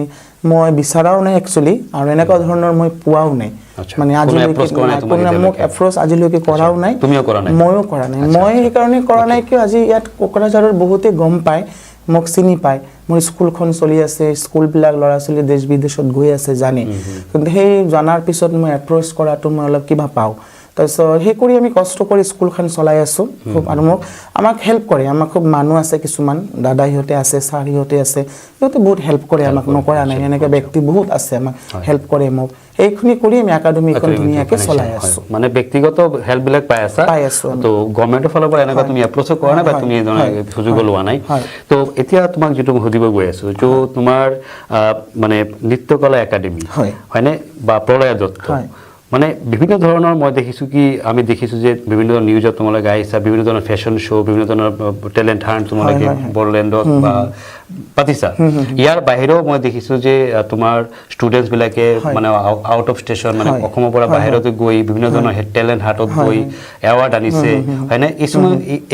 মই বিচাৰাও নাই একচুৱেলি আৰু এনেকুৱা ধৰণৰ মই পোৱাও নাই মানে আজিলৈকে মোক এপ্ৰ'চ আজিলৈকে কৰাও নাই ময়ো কৰা নাই মই সেইকাৰণে কৰা নাই কিয় আজি ইয়াত কোকৰাঝাৰৰ বহুতে গম পায় মোক চিনি পায় মোৰ স্কুলখন চলি আছে স্কুলবিলাক ল'ৰা ছোৱালী দেশ বিদেশত গৈ আছে জানে কিন্তু সেই জনাৰ পিছত মই এপ্ৰ'চ কৰাটো মই অলপ কিবা পাওঁ তাৰপিছত সেই কৰি আমি কষ্ট কৰি স্কুলখন চলাই আছোঁ খুব আৰু আমাক হেল্প কৰে আমাক খুব মানুহ আছে কিছুমান দাদা সিহঁতে আছে ছাৰ সিহঁতে আছে সিহঁতে বহুত হেল্প কৰে আমাক নকৰা নাই এনেকৈ ব্যক্তি বহুত আছে আমাক হেল্প কৰে মোক এইখিনি কৰি আমি একাডেমীখন ধুনীয়াকৈ চলাই আছোঁ মানে ব্যক্তিগত হেল্পবিলাক পাই আছোঁ তো গভৰ্ণমেণ্টৰ ফালৰ পৰা এনেকুৱা তুমি এপ্ৰ'চো কৰা নাই বা তুমি সুযোগ লোৱা নাই তো এতিয়া তোমাক যিটো সুধিব গৈ আছোঁ যে তোমাৰ মানে নৃত্যকলা একাডেমী হয়নে বা প্ৰলয় দত্ত মানে বিভিন্ন ধৰণৰ মই দেখিছোঁ কি আমি দেখিছোঁ যে বিভিন্ন নিউজত তোমালোকে আহিছা বিভিন্ন ধৰণৰ ফেশ্বন শ্ব' বিভিন্ন ধৰণৰ টেলেণ্ট হাণ্ট তোমালোকে বড়োলেণ্ডত বা পাতিছা ইয়াৰ বাহিৰেও মই দেখিছোঁ যে তোমাৰ ষ্টুডেণ্টছবিলাকে মানে আউট অফ ষ্টেচন মানে অসমৰ পৰা বাহিৰতো গৈ বিভিন্ন ধৰণৰ টেলেণ্ট হাৰ্টত গৈ এৱাৰ্ড আনিছে হয়নে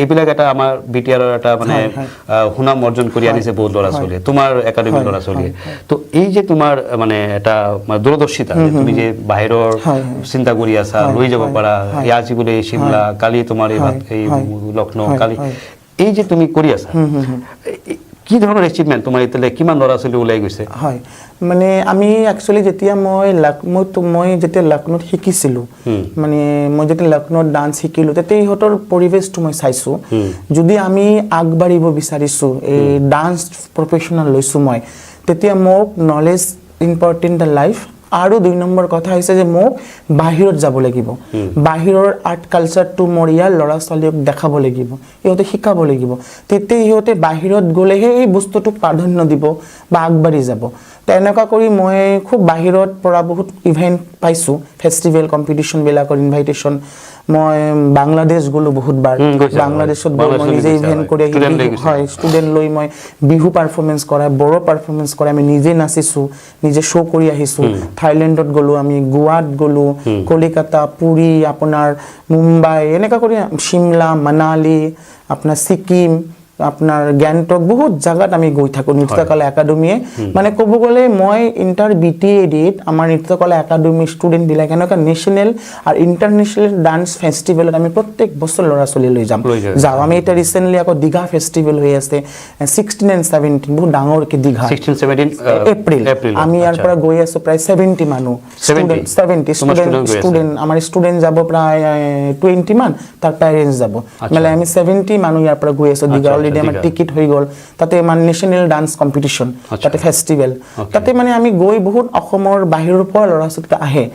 এইবিলাক এটা আমাৰ বি টি আৰৰ এটা মানে সুনাম অৰ্জন কৰি আনিছে বহুত ল'ৰা ছোৱালীয়ে তোমাৰ একাডেমীৰ ল'ৰা ছোৱালীয়ে তো এই যে তোমাৰ মানে এটা দূৰদৰ্শিতা তুমি যে বাহিৰৰ চিন্তা কৰি আছা লৈ যাব পাৰা আজি বোলে শিমলা কালি তোমাৰ এই লক্ষ্ণৌ কালি এই যে তুমি কৰি আছা কি ধৰণৰ এচিভমেণ্ট তোমাৰ এতিয়ালৈ কিমান ল'ৰা ছোৱালী ওলাই গৈছে হয় মানে আমি একচুৱেলি যেতিয়া মই যেতিয়া লক্ষ্ণৌত শিকিছিলোঁ মানে মই যেতিয়া লক্ষ্ণৌত ডান্স শিকিলোঁ তেতিয়া ইহঁতৰ পৰিৱেশটো মই চাইছোঁ যদি আমি আগবাঢ়িব বিচাৰিছোঁ এই ডান্স প্ৰফেশ্যনেল লৈছোঁ মই তেতিয়া মোক নলেজ ইম্পৰ্টেণ্ট দ্য লাইফ আৰু 2 নম্বৰ কথা হৈছে যে মোক বাহিৰত যাব লাগিব বাহিৰৰ আৰ্ট কালচাৰটো মোৰ ইয়াৰ ল'ৰা ছোৱালীক দেখাব লাগিব ইহঁতে শিকাব লাগিব তেতিয়া ইহঁতে বাহিৰত গ'লেহে এই বস্তুটোক প্ৰাধান্য দিব বা আগবাঢ়ি যাব তেনেকুৱা কৰি মই খুব বাহিৰত পৰা বহুত ইভেন্ট পাইছো ফেষ্টিভেল কম্পিটিশনবিলাকৰ ইনভাইটেশন মই বাংলাদেশ গলো বহুতবাৰ বাংলাদেশত গৈ মই নিজে ইভেন্ট কৰি হয় ষ্টুডেন্ট লৈ মই বিহু পাৰফৰমেন্স কৰা বড়ো পাৰফৰমেন্স কৰা আমি নিজে নাচিছো নিজে শ্ব' কৰি আহিছো থাইলেণ্ডত গলো আমি গোৱাত গলো কলিকাতা পুৰী আপোনাৰ মুম্বাই এনেকা কৰি শিমলা মানালী আপোনাৰ ছিকিম আপনার গ্যাংটক বহুত জায়গাত আমি গৈ থাকো নৃত্যকলা একাডেমিয়ে মানে ক'ব গ'লে মই ইন্টাৰ বিটিএডিত আমাৰ নৃত্যকলা একাডেমি ষ্টুডেন্ট বিলাক এনেকা নেশনাল আৰু ইন্টাৰনেশনাল ডান্স ফেষ্টিভেলত আমি প্ৰত্যেক বছৰ ল'ৰা ছোৱালী লৈ যাওঁ আমি এটা ৰিসেন্টলি আকৌ দিঘা ফেষ্টিভেল হৈ আছে 16 and 17 বহুত ডাঙৰ কি দিঘা 16 17 এপ্ৰিল আমি ইয়াৰ পৰা গৈ আছো প্ৰায় 70 মানুহ 70 ষ্টুডেন্ট আমাৰ ষ্টুডেন্ট যাব প্ৰায় 20 মান তাৰ পেৰেন্টস যাব মানে আমি 70 মানুহ ইয়াৰ পৰা গৈ আছো দিঘা অলরেডি আমার টিকিট হয়ে গল তাতে মানে ন্যাশনাল ডান্স কম্পিটিশন তাতে ফেষ্টিভেল তাতে মানে আমি গৈ বহুত অসমৰ বাহিৰৰ পৰা ল'ৰা ছোৱালী আহে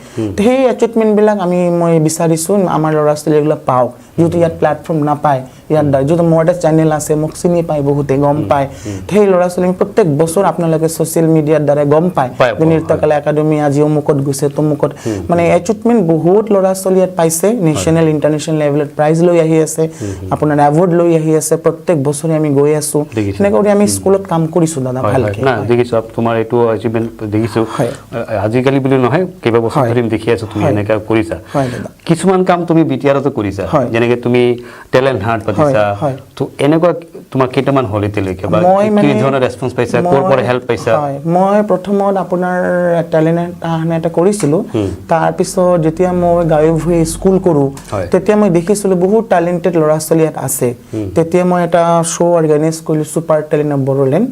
সেই এচিভমেন্ট বিলাক আমি মই বিচাৰিছো আমাৰ ল'ৰা ছোৱালীগুলা পাওক যদি ইয়াত প্ল্যাটফৰ্ম নাপায় ইয়াত যদি মোৰ এটা চেনেল আছে মোক চিনি পায় বহুতে গম পায় সেই ল'ৰা ছোৱালী প্ৰত্যেক বছৰ আপোনালোকে সোশ্যাল মিডিয়াৰ দ্বাৰা গম পায় নৃত্যকলা একাডেমি আজি অমুকত গৈছে তমুকত মানে এচিভমেন্ট বহুত ল'ৰা ছোৱালী ইয়াত পাইছে ন্যাশনাল ইন্টাৰনেশনাল লেভেলত প্ৰাইজ লৈ আহি আছে আপোনাৰ এৱাৰ্ড লৈ আহি আছে প্ৰত্যেক বছৰে আমি গৈ আছো এনেকৈ কৰি আমি স্কুলত কাম কৰিছো দাদা ভালকে না দেখিছো তোমাৰ এটো এচিভমেন্ট দেখিছো আজিকালি বুলি নহয় কেইবা বছৰ ধৰি দেখি আছো তুমি এনেকা কৰিছা কিছুমান কাম তুমি বিটিআৰতো কৰিছা যেনেকৈ তুমি টেলেন্ট হান্ট পাতিছা তো এনেকুৱা তোমাৰ কেইটামান হল এতিয়ালৈকে বা কি ধৰণৰ ৰেসপন্স পাইছা কৰ পৰা হেল্প পাইছা মই প্ৰথমত আপোনাৰ টেলেন্ট হান্ট এটা কৰিছিলো তাৰ পিছত যেতিয়া মই গায়ক হৈ স্কুল কৰো তেতিয়া মই দেখিছিলো বহুত টেলেন্টেড ল'ৰা ছোৱালী ইয়াত আছে তেতিয়া মই এটা শ্ব' অৰ্গানাইজ কৰিলো সুপাৰ টেলেন্ট অফ বড়োলেণ্ড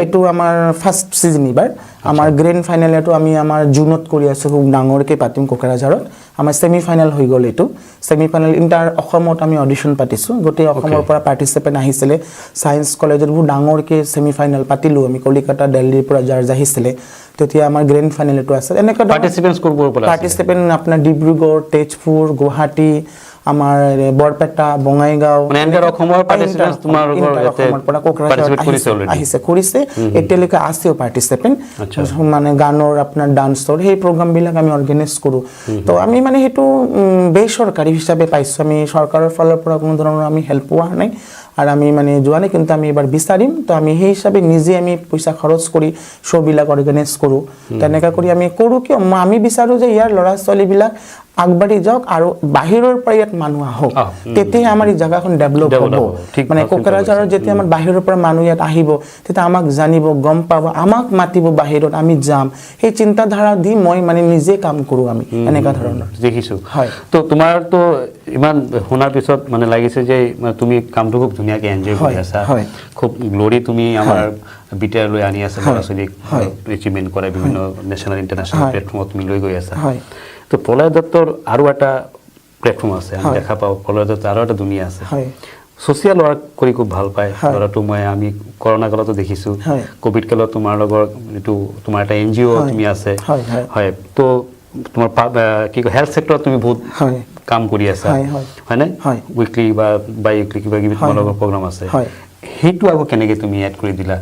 এইটো আমাৰ ফাৰ্ষ্ট সিজন এবাৰ আমাৰ গ্ৰেণ্ড ফাইনেল এটো আমি আমাৰ জুনত কৰি আছো খুব ডাঙৰকে পাতিম কোকৰাঝাৰত আমাৰ সেমি ফাইনেল হৈ গল এটো সেমি ফাইনেল ইন্টাৰ অসমত আমি অডিশন পাতিছো গোটেই অসমৰ পৰা পাৰ্টিসিপেন্ট আহিছিলে সায়েন্স কলেজৰ বহুত ডাঙৰকে সেমি ফাইনেল পাতিলো আমি কলিকাতা দিল্লীৰ পৰা জাজ আহিছিলে তেতিয়া আমাৰ গ্ৰেণ্ড ফাইনেল এটো আছে এনেকা পাৰ্টিসিপেন্টস কৰিব পৰা পাৰ্টিসিপেন্ট আপোনাৰ ডিব্ৰুগড় তেজপুৰ গুৱাহাটী আমাৰ বৰপেটা বঙাইগাঁও মানে এন্টাৰ অসমৰ পাৰ্টিসিপেন্টস তোমাৰ পৰা কোকৰাঝাৰত কৰিছে এতিয়ালৈকে আছেও পাৰ্টিসিপেন্ট মানে গানৰ আপোনাৰ ডান্সৰ সেই প্ৰগ্ৰাম বিলাক আমি অৰ্গানাইজ কৰো তো আমি মানে হেতু বেচৰকাৰী হিচাপে পাইছো আমি চৰকাৰৰ ফালৰ পৰা কোনো ধৰণৰ আমি হেল্প পোৱা নাই আৰ আমি মানে যোৱা নাই কিন্তু আমি এবাৰ বিচাৰিম তো আমি সেই হিচাপে নিজে আমি পইচা খৰচ কৰি শ্ব' বিলাক অৰ্গানাইজ কৰো তেনেকা কৰি আমি কৰো কি আমি বিচাৰো যে ইয়াৰ ল'ৰা ছোৱালী বিলাক আগবাঢ়ি যাওক আৰু বাহিৰৰ পৰা ইয়াত মানুহ আহক তেতিয়া আমাৰ এই জায়গাখন ডেভেলপ হ'ব মানে কোকৰাঝাৰৰ যেতিয়া আমাৰ বাহিৰৰ পৰা মানুহ ইয়াত আহিব তেতিয়া আমাক জানিব গম পাব আমাক মাতিব বাহিৰত আমি যাম সেই চিন্তাধাৰা দি মই মানে নিজে কাম কৰো আমি এনেকা ধৰণৰ দেখিছো তো তোমাৰ তো ইমান শুনাৰ পিছত মানে লাগিছে যে তুমি কামটো খুব ধুনীয়াকৈ এনজয় কৰি আছা খুব গ্লোৰি তুমি আমাৰ বিটিআৰ লৈ আনি আছা ল'ৰা ছোৱালীক এচিভমেন্ট কৰা বিভিন্ন নেশ্যনেল ইণ্টাৰনেশ্যনেল প্লেটফৰ্মত তুমি লৈ গৈ আছা তো প্ৰলয় দত্তৰ আৰু এটা প্লেটফৰ্ম আছে আমি দেখা পাওঁ প্ৰলয় দত্তৰ আৰু এটা দুনিয়া আছে সোশ্যাল ওয়াৰ্ক কৰি খুব ভাল পায় ধৰাটো মই আমি কৰোনা কালতো দেখিছো কোভিড কালত তোমাৰ লগৰ এটো তোমাৰ এটা এনজিও তুমি আছে হয় তো তোমাৰ কি হেলথ সেক্টৰত তুমি বহুত কাম কৰি আছা হয় না উইকলি বা বাই উইকলি কিবা কিবি তোমাৰ লগৰ প্ৰগ্ৰাম আছে হেতু আকৌ কেনেকৈ তুমি এড কৰি দিলা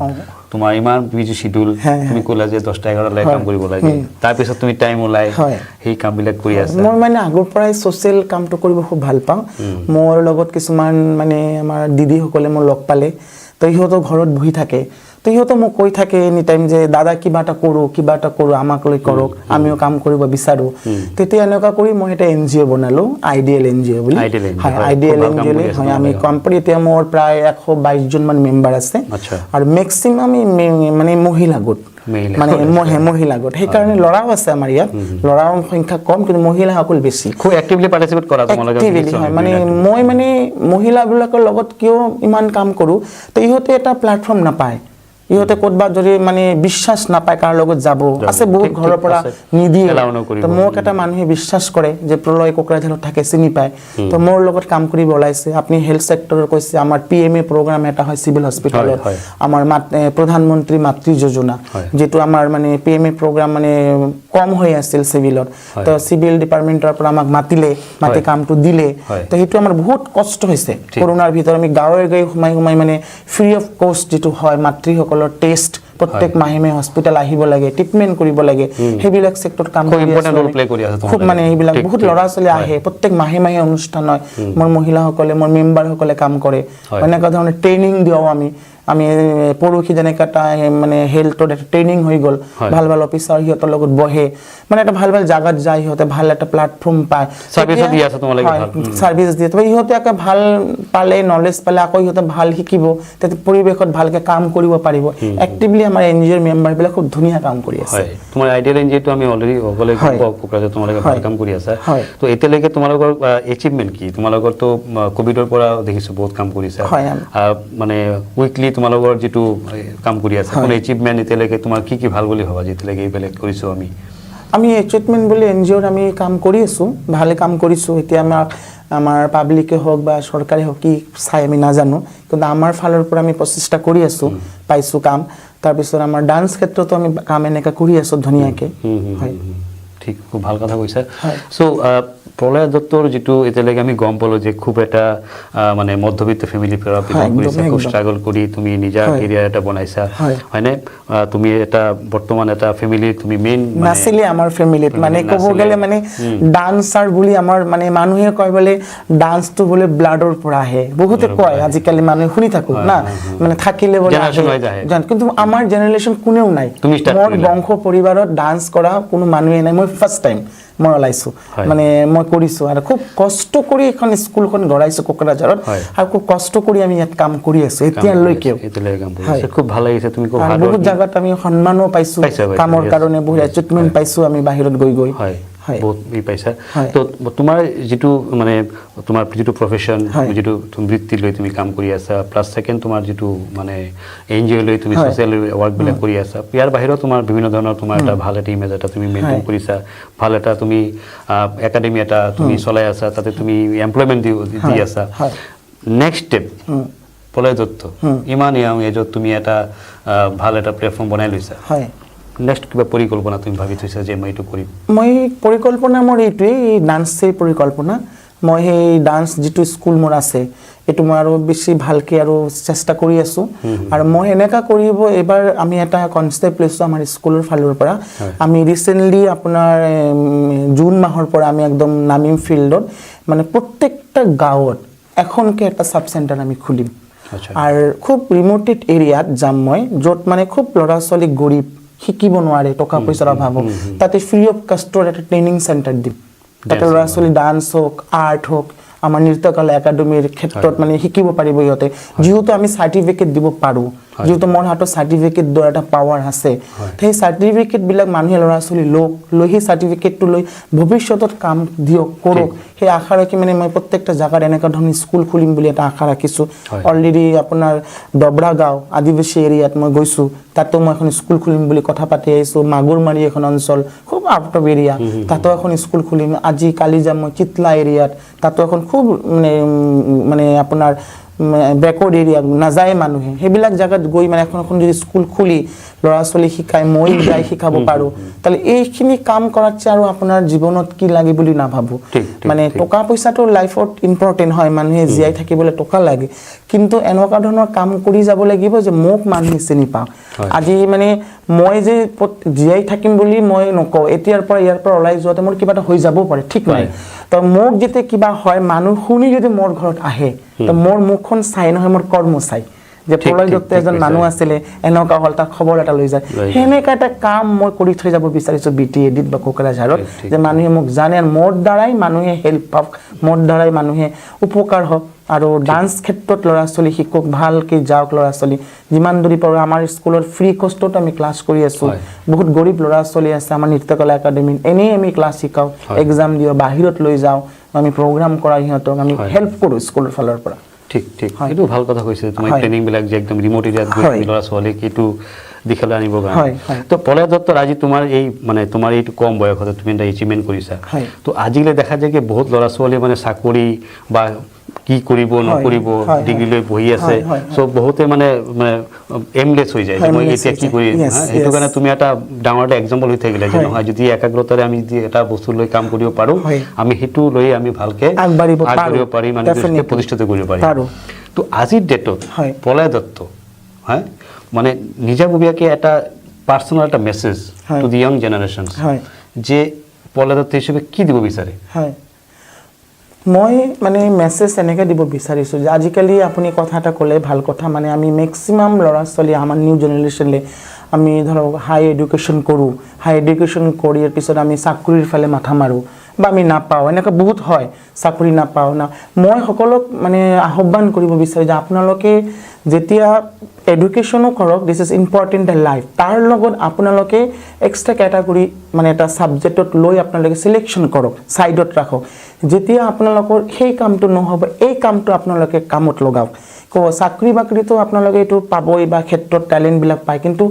তোমাৰ ইমান বিজি শিডিউল তুমি কলা যে 10টা 11টা লাই কাম কৰিব লাগে তাৰ পিছত তুমি টাইম ওলাই সেই কাম বিলাক কৰি আছা মই মানে আগৰ পৰাই সোশ্যাল কামটো কৰিব খুব ভাল পাওঁ মোৰ লগত কিছুমান মানে আমাৰ দিদি সকলে মোৰ লগ পালে তো ইহঁতো ঘৰত বহি থাকে তো ইহঁতো মোক কৈ থাকে এনি টাইম যে দাদা কিবা এটা কৰো আমাক লৈ কৰক আমিও কাম কৰিব বিচাৰো তেতিয়া এনেকা কৰি মই এটা এনজিও বনালো আইডিয়েল এনজিও বুলি আইডিয়েল এনজিও হয় আমি কোম্পানী এতিয়া মোৰ প্ৰায় 122 জন মান মেম্বাৰ আছে আৰু ম্যাক্সিমাম মানে মহিলা গোট মানে মহিলা গোট সেই কাৰণে লৰাও আছে আমাৰ ইয়াত লৰাৰ সংখ্যা কম কিন্তু মহিলা সকল বেছি খুব এক্টিভলি পাৰ্টিসিপেট কৰা তোমালোকে মানে মই মানে মহিলাবিলাকৰ লগত কিয় ইমান কাম কৰো তো ইহঁতে এটা প্ল্যাটফৰ্ম নাপায় ইহঁতে ক'তবা যদি মানে বিশ্বাস নাপায় কাৰ লগত যাব আছে বহুত ঘৰৰ পৰা নিদিয়ে তো মোক এটা মানুহে বিশ্বাস কৰে যে প্ৰলয় কোকৰাঝাৰত থাকে চিনি পায় তো মোৰ লগত কাম কৰিব ওলাইছে আপুনি হেলথ সেক্টৰৰ কৈছে আমাৰ পিএমএ প্ৰগ্ৰাম এটা হয় সিভিল হস্পিটালত আমাৰ প্ৰধানমন্ত্ৰী মাতৃ যোজনা যেটো আমাৰ মানে পিএমএ প্ৰগ্ৰাম মানে কম হৈ আছিল সিভিলত তো সিভিল ডিপাৰ্টমেন্টৰ পৰা আমাক মাতি কামটো দিলে তো হেতু আমাৰ বহুত কষ্ট হৈছে কৰোনাৰ ভিতৰত আমি গাঁৱে গাঁৱে সোমাই মানে ফ্ৰী অফ কষ্ট যেটো হয় মাতৃ টেষ্ট প্ৰত্যেক মাহে হস্পিটেল আহিব লাগে ট্ৰিটমেণ্ট কৰিব লাগে সেইবিলাক সেক্টৰত কাম খুব কৰি ইম্পৰ্টেণ্ট ৰোল আছো প্লে কৰি আছে খুব মানে এইবিলাক বহুত ল'ৰা ছোৱালী আহে প্ৰত্যেক মাহে অনুষ্ঠান হয় মোৰ মহিলাসকলে মোৰ মেম্বাৰসকলে কাম কৰে এনেকুৱা ধৰণৰ ট্ৰেইনিং দিওঁ আমি পৰহি যেনেকৈ এটা মানে হেল্থৰ এটা ট্ৰেইনিং হৈ গ'ল ভাল ভাল অফিচাৰ সিহঁতৰ লগত বহে মানে এটা ভাল ভাল জাগাত যায় সিহঁতে ভাল এটা প্লেটফৰ্ম পায় সাৰ্ভিস দি আছে তোমালোকে ভাল সাৰ্ভিস দিয়ে তবে ইহঁতে আকৌ ভাল পালে নলেজ পালে আকৌ ইহঁতে ভাল শিকিব তেতিয়া পৰিৱেশত ভালকে কাম কৰিব পাৰিব এক্টিভলি আমাৰ এনজিঅ'ৰ মেম্বাৰবিলাক খুব ধুনীয়া কাম কৰি আছে হয় তোমাৰ আইডিয়াল এনজিঅ'টো আমি অলৰেডি অকলে কোকৰাঝাৰ তোমালোকে ভাল কাম কৰি আছা তো এতিয়ালৈকে তোমালোকৰ এচিভমেন্ট কি তোমালোকৰ তো কোভিডৰ পৰা দেখিছো বহুত কাম কৰিছা মানে উইকলি তোমালোকৰ যেটো কাম কৰি আছে কোন এচিভমেন্ট এতিয়ালৈকে তোমাৰ কি ভাল বুলি ভাবা যেতিয়ালৈকে এইবিলাক কৰিছো আমি এচিভমেন্ট বুলি এনজিঅ'ৰ আমি কাম কৰি আছো ভালে কাম কৰিছো এতিয়া আমাৰ পাব্লিকে হোক বা সৰকাৰে হোক কি চাই আমি নাজানো কিন্তু আমাৰ ফালৰ পৰা আমি প্ৰচেষ্টা কৰি আছো পাইছো কাম তাৰ পিছত আমাৰ ডান্স ক্ষেত্ৰতো আমি কাম এনেকা কৰি আছো ধুনীয়াকে হয় ঠিক খুব ভাল কথা কৈছা সো প্ৰলয় দত্তৰ যেটো এতিয়ালৈকে আমি গম পালো যে খুব এটা মানে মধ্যবিত্ত ফ্যামিলি পৰা বিলং কৰিছা খুব স্ট্ৰাগল কৰি তুমি নিজা কেৰিয়াৰ এটা বনাইছা হয়নে তুমি এটা বৰ্তমান এটা ফ্যামিলি তুমি মেইন নাছিলে আমাৰ ফ্যামিলিত মানে ক'ব গ'লে মানে ডান্সাৰ বুলি আমাৰ মানে মানুহে কয় বলে ডান্সটো বলে ব্লাডৰ পৰা আহে বহুতে কয় আজিকালি মানুহে শুনি থাকো না মানে থাকিলে বলে কিন্তু আমাৰ জেনাৰেশন কোনেও নাই মোৰ বংশ পৰিবাৰত ডান্স কৰা কোনো মানুহে নাই মই ফাৰ্স্ট টাইম মই ওলাইছো মানে মই কৰিছো আৰু খুব কষ্ট কৰি এখন স্কুলখন গঢ়াইছো কোকৰাঝাৰত আৰু খুব কষ্ট কৰি আমি ইয়াত কাম কৰি আছো এতিয়ালৈকে কাম কৰি আছো খুব ভাল লাগিছে তুমি খুব ভাল বহুত জায়গাত আমি সন্মানও পাইছো কামৰ কাৰণে বহুত এচিভমেন্ট পাইছো আমি বাহিৰত গৈ হয় বহুত পাইছা তো তোমাৰ যেটো মানে তোমাৰ যেটো প্ৰফেশন যেটো তুমি বৃত্তি লৈ তুমি কাম কৰি আছা প্লাস সেকেন্ড তোমাৰ যেটো মানে এনজিও লৈ তুমি সোশ্যাল ওয়াৰ্ক বিলাক কৰি আছা ইয়াৰ বাহিৰত তোমাৰ বিভিন্ন ধৰণৰ তোমাৰ এটা ভাল এটা ইমেজ এটা তুমি মেইনটেইন কৰিছা ভাল এটা তুমি একাডেমি এটা তুমি চলাই আছা তাতে তুমি এমপ্লয়মেন্ট দি আছা নেক্সট স্টেপ প্ৰলয় দত্ত ইমান ইয়াং এজত তুমি এটা ভাল এটা প্ল্যাটফৰ্ম বনাই লৈছা হয় নেক্সট কিবা পৰিকল্পনা তুমি ভাবি থৈছা যে মই এটো কৰিম মই পৰিকল্পনা মোৰ এইটোই ডান্সৰ পৰিকল্পনা মই এই ডান্স যেটো স্কুল মোৰ আছে এটো মই আৰু বেছি ভালকে আৰু চেষ্টা কৰি আছো আৰু মই এনেকা কৰিব এবাৰ আমি এটা কনসেপ্ট লৈছো আমাৰ স্কুলৰ ফালৰ পৰা আমি ৰিসেন্টলি আপোনাৰ জুন মাহৰ পৰা আমি একদম নামিম ফিল্ডত মানে প্ৰত্যেকটা গাঁৱত এখনকে এটা সাব সেন্টাৰ আমি খুলিম আৰু খুব ৰিমোটেড এৰিয়াত যাম মই যত মানে খুব লৰা ছোৱালী গৰীব শিকিব নোৱাৰে টকা পইচাৰ অভাৱ তাতে ফ্ৰী অফ কষ্টৰ এটা ট্ৰেইনিং সেন্টাৰ দিম তাতে ল'ৰা ছোৱালী ডান্স হোক আৰ্ট হোক আমাৰ নৃত্যকলা একাডেমীৰ ক্ষেত্ৰত মানে শিকিব পাৰিব ইহঁতে যেহেতু আমি সাৰ্টিফিকেট দিব পাৰো যেহেতু মোৰ হাতত সাৰ্টিফিকেট দৰ এটা পাৱাৰ আছে সেই সাৰ্টিফিকেট বিলাক মানুহে ল'ৰা ছোৱালী লৈ সেই সাৰ্টিফিকেটটো লৈ ভৱিষ্যতত কাম দিয়ক কৰক সেই আশা ৰাখি মানে মই প্ৰত্যেকটা জাগাত এনেকা ধৰণৰ স্কুল খুলিম বুলি এটা আশা ৰাখিছো অলৰেডি আপোনাৰ দবৰা গাঁও আদিবাসী এৰিয়াত মই গৈছো তাতো মই এখন স্কুল খুলিম বুলি কথা পাতি আইছো মাগুৰমাৰী এখন অঞ্চল খুব আউট অফ এৰিয়া তাতো এখন স্কুল খুলিম আজি কালি যাম মই চিতলা এৰিয়াত তাতো এখন খুব মানে আপোনাৰ ব্যাকওয়ার্ড এরিয়া না যায় মানুহে সেইবিলাক জায়গাত গৈ মানে এখন যদি স্কুল খুলি ল'ৰা ছোৱালী শিকাই মই যাই শিকাব পাৰো তাহলে এইখিনি কাম কৰাছে আৰু আপোনাৰ জীৱনত কি লাগি বুলি না ভাবো মানে টকা পইচাটো লাইফত ইম্পৰ্টেন্ট হয় মানুহে জিয়াই থাকিবলৈ টকা লাগে কিন্তু এনেকুৱা ধৰণৰ কাম কৰি যাব লাগিব যে মোক মানুহে চিনি পাও আজি মানে মই যে জিয়াই থাকিম বুলি মই নকও ইয়াৰ পৰা ওলাই যোৱাতে মোৰ কিবা এটা হৈ যাব পাৰে ঠিক নাই তো মোক যেতে কিবা হয় মানুহ শুনি যদি মোৰ ঘৰত আহে তো মোৰ মুখখন চাই নহয় মোৰ কৰ্ম চাই যে প্ৰলয় দত্ত এজন মানুহ আছিলে এনেকা হল তাৰ খবৰ এটা লৈ যায় হেনেকা এটা কাম মই কৰি থৈ যাব বিচাৰিছো বিটি এডিট বা কোকৰাঝাৰত যে মানুহে মোক জানে আৰু মোৰ দ্বাৰাই মানুহে হেল্প পাওক মোৰ দ্বাৰাই মানুহে উপকাৰ হওক আৰু ডান্স ক্ষেত্ৰত ল'ৰা ছোৱালী শিকক ভালকে যাওক ল'ৰা ছোৱালী যিমান দূৰি পাৰো আমাৰ স্কুলৰ ফ্ৰী কষ্টত আমি ক্লাছ কৰি আছো বহুত গৰীব ল'ৰা ছোৱালী আছে আমাৰ নৃত্যকলা একাডেমী এনেই আমি ক্লাছ শিকাও এক্সাম দিও বাহিৰত লৈ যাও আমি প্ৰগ্ৰাম কৰা ইহঁতক আমি হেল্প কৰো স্কুলৰ ফালৰ পৰা ঠিক এটো ভাল কথা কৈছে তুমি ট্ৰেইনিং বিলাক যে একদম ৰিমোট এৰিয়াত গৈ ল'ৰা ছোৱালী কিটো দিখলে আনিব গান তো প্ৰলয় দত্ত আজি তোমাৰ এই মানে তোমাৰ এইটো কম বয়সতে তুমি এটা এচিভমেন্ট কৰিছা তো আজিলে দেখা যায় যে বহুত ল'ৰা ছোৱালী মানে চাকৰি বা কি কৰিব নকৰিব ডিগ্ৰী লৈ বহি আছে সো বহুতে মানে এমলেস হৈ যায় মই এতিয়া কি কৰি এটো কাৰণে তুমি এটা ডাঙৰ এটা এক্সাম্পল হৈ থাকিলে যে নহয় যদি একাগ্ৰতাৰে আমি যদি এটা বস্তু লৈ কাম কৰিব পাৰো আমি হেতু লৈ আমি ভালকে আগবাঢ়িব পাৰি মানে প্ৰতিষ্ঠিত কৰিব পাৰি তো আজিৰ ডেটত প্ৰলয় দত্ত মানে নিজাববীয়াকৈ এটা পাৰ্চনেল এটা মেছেজ হয়। টু দি য়ং জেনেৰেশ্যনছ হয় যে প্ৰহ্লাদ দত্ত হিচাপে কি দিব বিচাৰে? হয় মই মানে মেছেজ এনেকৈ দিব বিচাৰিছোঁ যে আজিকালি আপুনি কথা এটা ক'লে ভাল কথা, মানে আমি মেক্সিমাম ল'ৰা ছোৱালী আমাৰ নিউ জেনেৰেশ্যনলৈ আমি ধৰক হাই এডুকেশ্যন কৰোঁ, হাই এডুকেশ্যন কৰি পিছত আমি চাকৰিৰ ফালে মাথা মাৰোঁ বা আমি নাপাওঁ, এনেকৈ বহুত হয়, চাকৰি নাপাওঁ না। মই সকলোক মানে আহ্বান কৰিব বিচাৰোঁ যে আপোনালোকে যেতিয়া এডুকেশ্যনো কৰক, this is important A life, তাৰ লগত আপোনালোকে এক্সট্ৰা কেটাগৰী মানে এটা ছাবজেক্টত লৈ আপোনালোকে চিলেকশ্যন কৰক, ছাইডত ৰাখক। যেতিয়া আপোনালোকৰ সেই কামটো নহ'ব, এই কামটো আপোনালোকে কামত লগাওক। চাকৰি বাকৰিটো আপোনালোকে এইটো পাবই বা ক্ষেত্ৰত টেলেণ্টবিলাক পায়, কিন্তু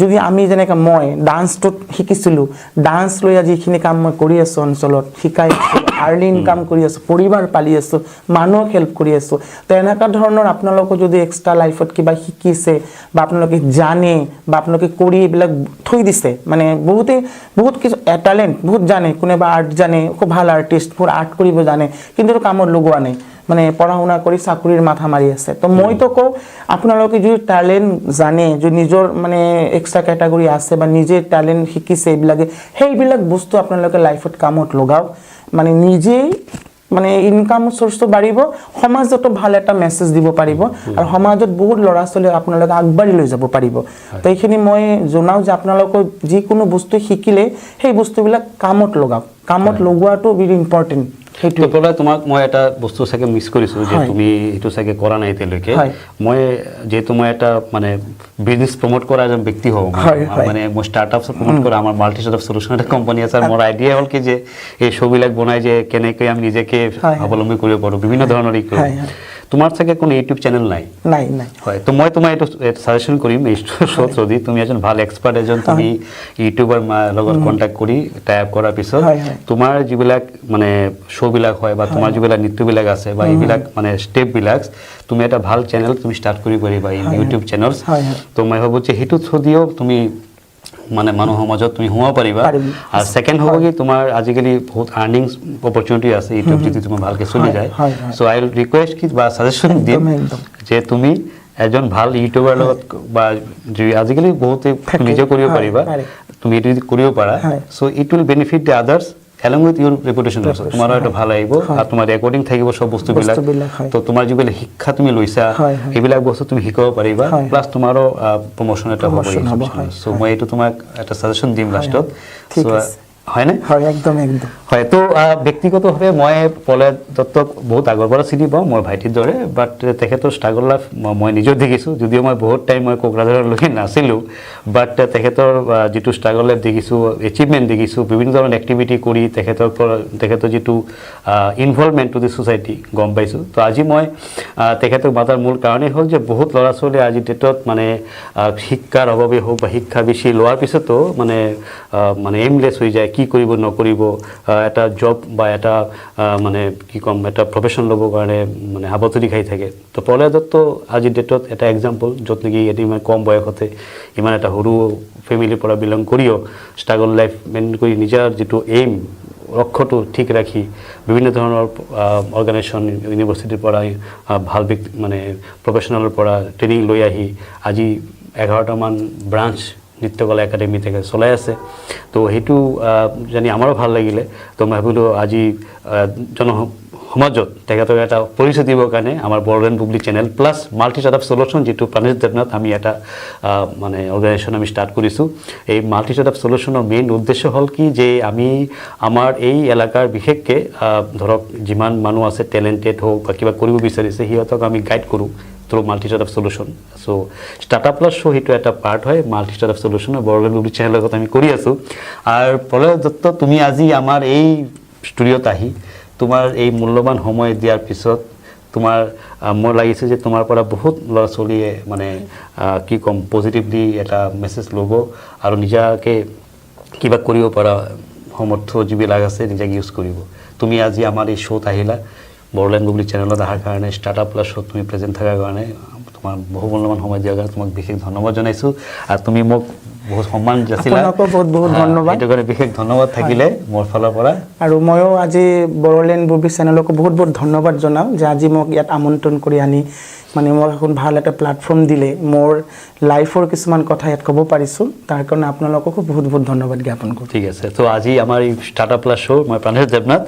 যদি আমি যেনেকৈ মই ডান্সটোত শিকিছিলোঁ, ডান্স লৈ আজি এইখিনি কাম মই কৰি আছোঁ, অঞ্চলত শিকাই আছোঁ, আৰ্লি ইনকাম কৰি আছোঁ, পৰিবাৰ পালি আছোঁ, মানুহক হেল্প কৰি আছোঁ। তো এনেকুৱা ধৰণৰ আপোনালোকে যদি এক্সট্ৰা লাইফত কিবা শিকিছে বা আপোনালোকে জানে বা আপোনালোকে কৰি এইবিলাক থৈ দিছে, মানে বহুত কিছু টেলেণ্ট বহুত জানে, কোনোবা আৰ্ট জানে, খুব ভাল আৰ্টিষ্ট, বহুত আৰ্ট কৰিব জানে, কিন্তু এইটো কামত লগোৱা নাই, মানে পঢ়া শুনা কৰি চাকৰিৰ মাথা মাৰি আছে। তো মইতো কওঁ আপোনালোকে যদি টেলেণ্ট জানে, যদি নিজৰ মানে এক্সট্ৰা কেটাগৰী আছে বা নিজে টেলেণ্ট শিকিছে, এইবিলাকে সেইবিলাক বস্তু আপোনালোকে লাইফত কামত লগাওক, মানে নিজেই মানে ইনকাম চ'ৰ্চটো বাঢ়িব, সমাজতো ভাল এটা মেছেজ দিব পাৰিব আৰু সমাজত বহুত ল'ৰা ছোৱালীক আপোনালোকে আগবাঢ়ি লৈ যাব পাৰিব। তো এইখিনি মই জনাওঁ যে আপোনালোকৰ যিকোনো বস্তু শিকিলে সেই বস্তুবিলাক কামত লগাওক, কামত লগোৱাটো ভেৰি ইম্পৰ্টেণ্ট। সেইটো প্ৰহ্লাদ, তোমাক মই এটা বস্তু চাগে মিছ কৰিছোঁ যে তুমি সেইটো চাগে কৰা নাই এতিয়ালৈকে। মই যিহেতু মই এটা মানে বিজনেছ প্ৰমোট কৰা এজন ব্যক্তি হওঁ, মানে মই ষ্টাৰ্টআপছ প্ৰমোট কৰা আমাৰ মাল্টি ষ্টাৰ্টআপ চলিউশ্যন এটা কোম্পানী আছে। আৰু মোৰ আইডিয়া হ'ল কি যে এই শ্ব'বিলাক বনাই যে কেনেকৈ আমি নিজকে স্বাৱলম্বী কৰিব পাৰোঁ, বিভিন্ন ধৰণৰ ই কৰোঁ। তোমাৰ চাগে কোনো ইউটিউব চেনেল নাই? নাই। হয়, তো মই তোমাৰ এইটো ছাজেশ্যন কৰিম, এই শ্ব'ত যদি তুমি এজন ভাল এক্সপাৰ্ট এজন তুমি ইউটিউবাৰ লগত কণ্টেক্ট কৰি টাই আপ কৰাৰ পিছত তোমাৰ যিবিলাক মানে শ্ব'বিলাক হয় বা তোমাৰ যিবিলাক নৃত্যবিলাক আছে বা এইবিলাক মানে ষ্টেপবিলাক তুমি এটা ভাল চেনেল তুমি ষ্টাৰ্ট কৰিব পাৰিবা, ইউটিউব চেনেলছ। তো মই ভাবোঁ যে সেইটো থ্ৰু দিও তুমি মানে মানুহৰ মাজত তুমি সোমাব পাৰিবা। আৰু ছেকেণ্ড হ'ব কি তোমাৰ আজিকালি বহুত আৰ্নিংছ অপৰচুনিটি আছে ইউটিউব যদি তোমাৰ ভালকৈ চলি যায়। চ' আই উইল ৰিকুৱেষ্ট কি বা ছাজেশ্যন দিম যে তুমি এজন ভাল ইউটিউবাৰ লগত বা আজিকালি বহুতে নিজে কৰিব পাৰিবা, তুমি এইটো যদি কৰিব পাৰা, so' it will benefit the others along with your reputation also. তোমাৰো এটা ভাল আহিব আৰু তোমাৰ ৰেকৰ্ডিং থাকিব চব বস্তুবিলাক। তো তোমাৰ যিবিলাক শিক্ষা তুমি লৈছা সেইবিলাক বস্তু তুমি শিকাব পাৰিবা, প্লাছ তোমাৰো প্ৰমোশ্যন এটা হ'ব। চ' মই এইটো তোমাক এটা ছাজেশ্যন দিম লাষ্টত, হয়নে? হয়, একদম। হয়, তো ব্যক্তিগতভাৱে মই প্ৰহ্লাদ দত্তক বহুত আগৰ পৰা চিনি পাওঁ, মোৰ ভাইটিৰ দৰে। বাট তেখেতৰ ষ্ট্ৰাগল লাইফ মই নিজেও দেখিছোঁ, যদিও মই বহুত টাইম মই কোকৰাঝাৰলৈকে নাছিলোঁ। বাট তেখেতৰ যিটো ষ্ট্ৰাগল লাইফ দেখিছোঁ, এচিভমেণ্ট দেখিছোঁ, বিভিন্ন ধৰণৰ এক্টিভিটি কৰি তেখেতৰ যিটো ইনভলভমেণ্ট টু দি ছ'চাইটি গম পাইছোঁ। তো আজি মই তেখেতক মাতাৰ মূল কাৰণেই হ'ল যে বহুত ল'ৰা ছোৱালীয়ে আজিৰ ডেটত মানে শিক্ষাৰ অভাৱে হওক বা শিক্ষা বেছি লোৱাৰ পিছতো মানে এইমলেছ হৈ যায়, কি কৰিব নকৰিব, এটা জব বা এটা মানে কি ক'ম এটা প্ৰফেশ্যন ল'বৰ কাৰণে মানে হাবাথুৰি খাই থাকে। তো প্ৰহ্লাদ দত্ত আজিৰ ডেটত এটা এক্সাম্পল, য'ত নেকি এটি ইমান কম বয়সতে ইমান এটা সৰু ফেমিলিৰ পৰা বিলং কৰিও ষ্ট্ৰাগল লাইফ মেইনটেইন কৰি নিজৰ যিটো এইম লক্ষ্যটো ঠিক ৰাখি বিভিন্ন ধৰণৰ অৰ্গেনাইজেশ্যন ইউনিভাৰ্চিটিৰ পৰা ভাল মানে প্ৰফেশ্যনেলৰ পৰা ট্ৰেইনিং লৈ আহি আজি 11টামান ব্ৰাঞ্চ নৃত্যকলা একাডেমি থেকে চলাই আছে। তো সেইটো জানি আমাৰো ভাল লাগিলে। তো মই ভাবিলোঁ আজি সমাজত তেখেতক এটা পৰিচয় দিবৰ কাৰণে আমাৰ Bodoland Bubly channel plus multi startup solution, যিটো প্ৰাণেশ দেৱনাথ আমি এটা মানে অৰ্গেনাইজেশ্যন আমি ষ্টাৰ্ট কৰিছোঁ। এই মাল্টি ষ্টাৰ্টআপ চলিউশ্যনৰ মেইন উদ্দেশ্য হ'ল কি যে আমি আমাৰ এই এলেকাৰ বিশেষকৈ ধৰক যিমান মানুহ আছে টেলেণ্টেড হওক বা কিবা কৰিব বিচাৰিছে সিহঁতক আমি গাইড কৰোঁ থ্ৰু মাল্টি ষ্টাৰ্টআপ চলিউশ্যন। চ' ষ্টাৰ্টআপ প্লাছ শ্ব' সেইটো এটা পাৰ্ট হয় মাল্টি ষ্টাৰ্টআপ চলিউশ্যনৰ বড়োলেণ্ড বুবলি চেনেলৰ লগত আমি কৰি আছোঁ। আৰু প্ৰহ্লাদ দত্ত, তুমি আজি আমাৰ এই ষ্টুডিঅ'ত আহি তোমাৰ এই মূল্যৱান সময় দিয়াৰ পিছত তোমাৰ মোৰ লাগিছে যে তোমাৰ পৰা বহুত ল'ৰা ছোৱালীয়ে মানে কি ক'ম পজিটিভলি এটা মেছেজ ল'ব আৰু নিজাকে কিবা কৰিব পৰা সমৰ্থ যিবিলাক আছে নিজাকে ইউজ কৰিব। তুমি আজি আমাৰ এই শ্ব'ত আহিলা, বড়োলেণ্ড বুবলি চেনেলত অহাৰ কাৰণে, ষ্টাৰ্টআপ প্লাছ শ্ব'ত তুমি প্ৰেজেণ্ট থকাৰ কাৰণে, তোমাৰ বহু মূল্যৱান সময় দিয়াৰ কাৰণে তোমাক বিশেষ ধন্যবাদ জনাইছোঁ। আৰু তুমি মোক বহুত সন্মান যাচিলা, বহুত ধন্যবাদ। সেইটো কাৰণে বিশেষ ধন্যবাদ থাকিলে মোৰ ফালৰ পৰা। আৰু ময়ো আজি বড়োলেণ্ড বুবলি চেনেলকো বহুত ধন্যবাদ জনাওঁ যে আজি মোক ইয়াত আমন্ত্ৰণ কৰি আনি মানে মোক এখন ভাল এটা প্ল্যাটফৰ্ম দিলে মোৰ লাইফৰ কিছুমান কথা ইয়াত ক'ব পাৰিছোঁ তাৰ কাৰণে আপোনালোককো বহুত বহুত ধন্যবাদ জ্ঞাপন কৰোঁ ঠিক আছে তো আজি আমাৰ এই ষ্টাৰ্টআপ প্লাছ শ্ব' মই প্ৰাণেশ দেৱনাথ